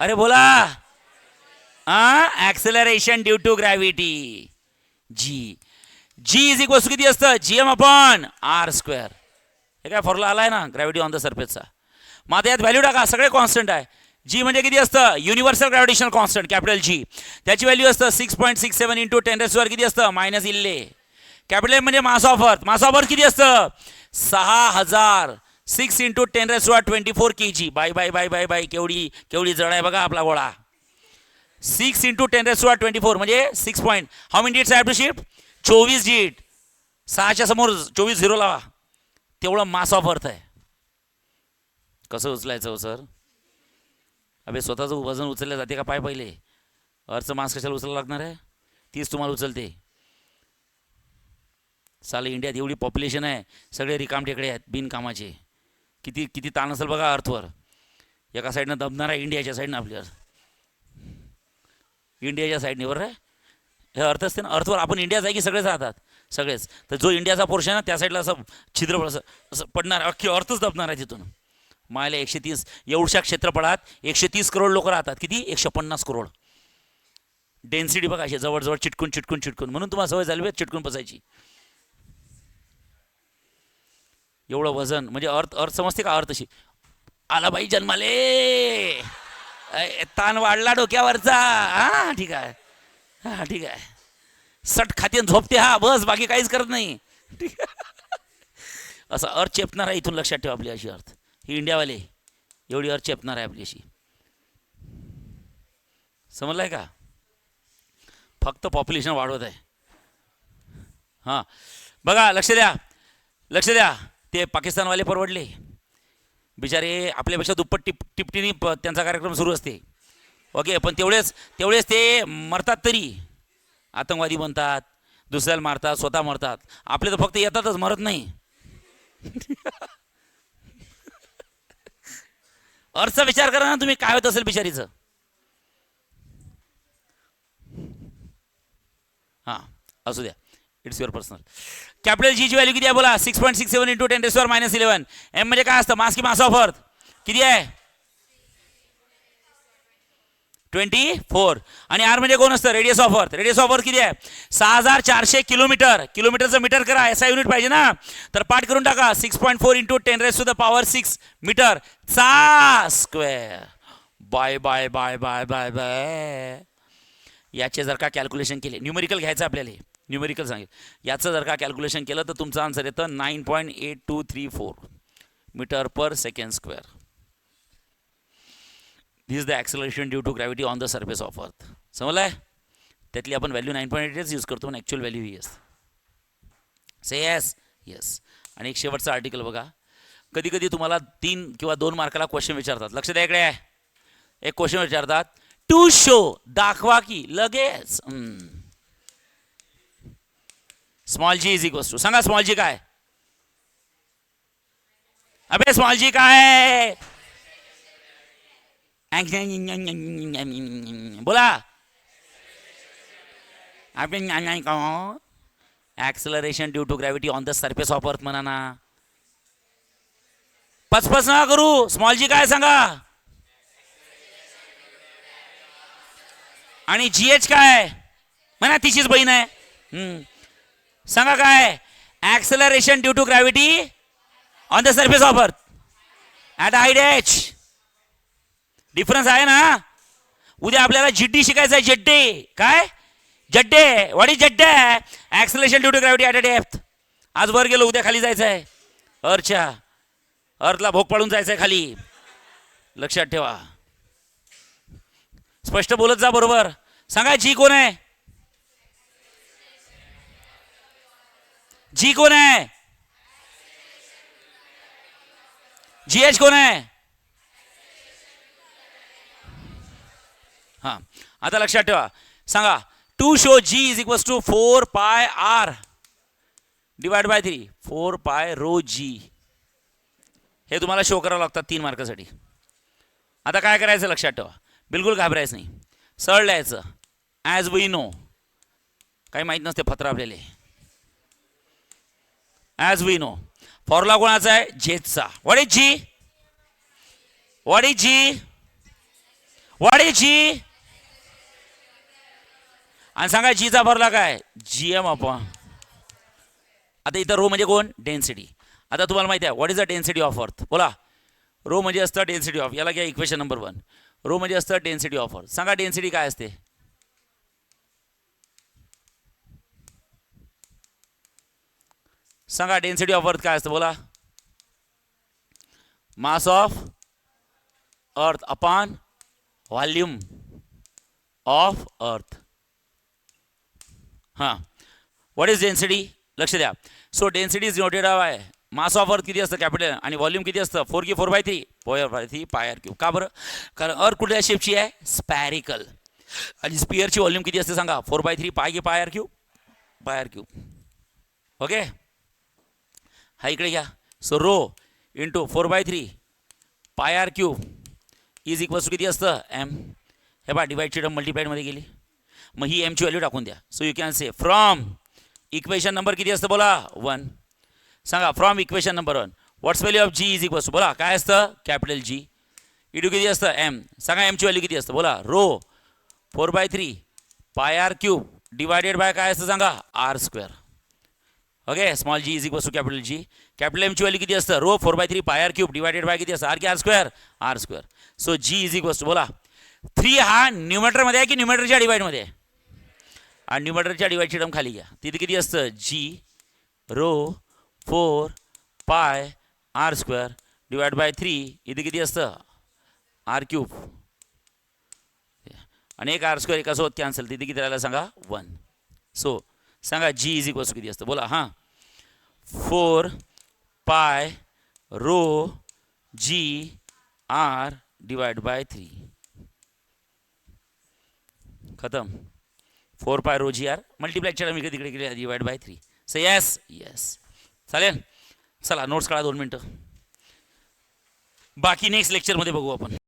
अरे बोला. Acceleration due to gravity. G is equal to किती असतं, जीएम अपॉन आर स्क्वेअर. हे काय फॉर्म्युला आलाय ना ग्रॅव्हिटी ऑन द सरफेसचा. मग आता यात व्हॅल्यू टाका, सगळे कॉन्स्टंट आहे. जी म्हणजे किती असतं, universal gravitational constant capital G. त्याची व्हॅल्यू असतं 6.67 इंटू 10⁻⁴ किती असतं -11. कॅपिटल एम म्हणजे मास ऑफ अर्थ. मास ऑफ अर्थ किती असतं 6000. 6 into 10⁻24 kg. Bye bye bye bye bye केवढी जड आहे बघा आपला गोळा. 6 इंटू 10⁻24 म्हणजे 6 point. How many digits I have to shift, 24 डिट. 6च्या समोर 24 झिरो लावा. तेवढं मास ऑफ अर्थ आहे. कसं उचलायचं हो सर. अबे स्वतःचं वजन उचललं जाते का पाय पहिले. अर्थचं मास कशाला उचलायला लागणार आहे, तीच तुम्हाला उचलते. साले इंडियात एवढी पॉप्युलेशन आहे, सगळे रिकामटेकडे आहेत बिनकामाचे. किती ताण असेल बघा अर्थवर. एका साईडनं दबणार आहे इंडियाच्या साईडनं आपल्यावर. इंडियाच्या साईडने बरं हे अर्थ असते ना. अर्थवर आपण इंडिया जाय की सगळेच राहतात सगळेच. तर जो इंडियाचा पोर्शन आहे त्या साईडला असं छिद्र असं पडणार, अख्खी अर्थच दबणार आहे तिथून. मायला 130 एवढ्या क्षेत्रफळात 130 करोड लोक राहतात. किती 150 करोड. डेन्सिटी बघा अशी जवळजवळ चिटकून. म्हणून तुम्हाला सवय झाली चिटकून बसायची. एवढं वजन म्हणजे अर्थ समजते का. अर्थ अशी आला बाई जन्माले, ताण वाढला डोक्यावरचा. हा ठीक आहे. सट खाते झोपते हा बस, बाकी काहीच करत नाही. ठीक आहे. असं अर्थ चेपणार आहे इथून लक्षात ठेवा. आपली अशी अर्थ ही इंडियावाले एवढी अर्थ चेपणार आहे आपली अशी. समजलाय का. फक्त पॉप्युलेशन वाढवत आहे. हां बघा लक्ष द्या. ते पाकिस्तानवाले परवडले बिचारे. आपल्यापेक्षा दुप्पट टिपटीने त्यांचा कार्यक्रम सुरू असते. ओके पण तेवढेच ते मरतात तरी. आतंकवादी बनतात, दुसऱ्याला मारतात, स्वतः मरतात. आपले तर फक्त येतातच, मरत नाही. अर्थचा विचार करा ना तुम्ही, काय होत असेल बिचारीचं. हां असू द्या, it's your personal. Capital G ची व्हॅल्यू किती आहे बोला, 6.67 इंटू 10⁻⁻11. एम म्हणजे काय असतं, मास की मास ऑफ अर्थ किती आहे 24. आणि आर म्हणजे कोण असतं, रेडियस ऑफ अर्थ. रेडियस ऑफ अर्थ किती आहे 6400 किलोमीटर. किलोमीटरचं मीटर करा, एसआय युनिट पाहिजे ना. तर पाठ करून टाका 6.4 इंटू 10⁻⁶ मीटर चा square. Bye bye bye bye bye bye. याचे जर का कॅल्क्युलेशन केले, न्यूमेरिकल घ्यायचं आपल्याला, न्यूमेरिकल सांगेल. याचं जर का कॅल्क्युलेशन केलं तर तुमचं आन्सर येतं 9.8234 metre per second square. This is the acceleration due to gravity on the surface of earth. समजलाय. त्यातली आपण व्हॅल्यू 9.8 यूज करतो, पण ॲक्च्युअल व्हॅल्यू ही असते. से येस. आणि एक शेवटचा आर्टिकल बघा. कधी कधी तुम्हाला 3 किंवा 2 मार्काला क्वेश्चन विचारतात. लक्ष द्या इकडे. एक क्वेश्चन विचारतात, टू शो दाखवा की लगेच. Small G is equals to, सांगा स्मॉल जी काय. अबे स्मॉल जी काय बोला. Acceleration due to gravity on the surface of earth म्हणा ना. पचपच ना करू. स्मॉल जी काय सांगा. आणि जीएच काय म्हणा, तिचीच बहीण आहे. सांगा काय. Acceleration due to gravity on the surface of earth at height H. Difference आहे ना. उद्या आपल्याला जिड्डी शिकायचं आहे. जड्डे काय जड्डे, व्हॉट इज जड्डे. Acceleration due to gravity at a depth. आज वर गेलो, उद्या खाली जायचं आहे. अर्थला भोग पाडून जायचं आहे खाली. लक्षात ठेवा. स्पष्ट बोलत जा बरोबर. सांगा जी कोण आहे. जी कोण आहे. जीएच कोण आहे. हां आता लक्षात ठेवा. सांगा to show G is equals to 4 pi R divide by 3 4 पाय रो जी. हे तुम्हाला शो करावं लागतात 3 मार्कासाठी. आता काय करायचं लक्षात ठेवा. बिलकुल घाबरायचं नाही. सरळ लिहायचं. As we know. काही माहीत नसते फत्र आपल्याला. As we no. फॉर्म्युला कोणाचा आहे, झेडचा. What is G. What is G. What is G आणि सांगा जीचा फॉर्म्युला काय जीएम अपॉन. आता इथं रो म्हणजे कोण डेन्सिटी. आता तुम्हाला माहिती आहे what is the density of earth बोला. रो म्हणजे असतं डेन्सिटी ऑफ याला घ्या इक्वेशन नंबर 1. रो म्हणजे असतं डेन्सिटी ऑफ अर्थ. सांगा डेन्सिटी काय असते. सांगा डेन्सिटी ऑफ अर्थ काय असतं बोला. मास of earth upon volume of earth. हां व्हॉट इज डेन्सिटी लक्ष द्या. So density is noted by mass of अर्थ किती असतं कॅपिटल आणि व्हॉल्यूम किती असतं 4Q4/3 4/3 πr3. का बरं कारण अर्थ कुठल्या शेपची आहे स्पॅरिकल आणि स्पिअरची व्हॉल्यूम किती असते सांगा 4/3 πr3. ओके हा इकडे घ्या. So rho into 4/3 πr3 is equals to किती असतं एम. हे पहा डिवाइडची टर्म मल्टिप्लाइडमध्ये गेली. मग ही एमची व्हॅल्यू टाकून द्या. So you can say from equation number किती असतं बोला 1. सांगा from equation number 1 what's value of G is equals to बोला काय असतं कॅपिटल जी. इडू किती असतं एम. सांगा एमची व्हॅल्यू किती असतं बोला रो 4/3 πr3 डिवायडेड बाय काय असतं सांगा r². Okay small G is equals to capital G. Capital एमची व्हॅल्यू किती असतं रो 4/3 πr3 डिवायडेड बाय किती असतं r². So G is equals to बोला 3 हा न्यूमरेटरमध्ये आहे की न्यूमरेटरच्या डिवाइडमध्ये आहे. आणि न्यूमरेटरच्या डिवाइडची टर्म खाली घ्या. तिथे किती असतं जी रो 4 πr² डिवाइड बाय 3 इथे किती असतं r³ आणि एक r² एकासोबत कॅन्सल तिथे किती राहिलं सांगा 1. सो सांगा जी इज इक्वल्स किती असतं बोला हां 4 π rho G r divide by 3 खतम. 4 π रो जी r मल्टिप्लायच्या टर्म इकडे तिकडे केली डिवाइड बाय 3. सो येस चालेल. चला नोट्स काढा 2 मिनटं. बाकी नेक्स्ट लेक्चरमध्ये बघू आपण.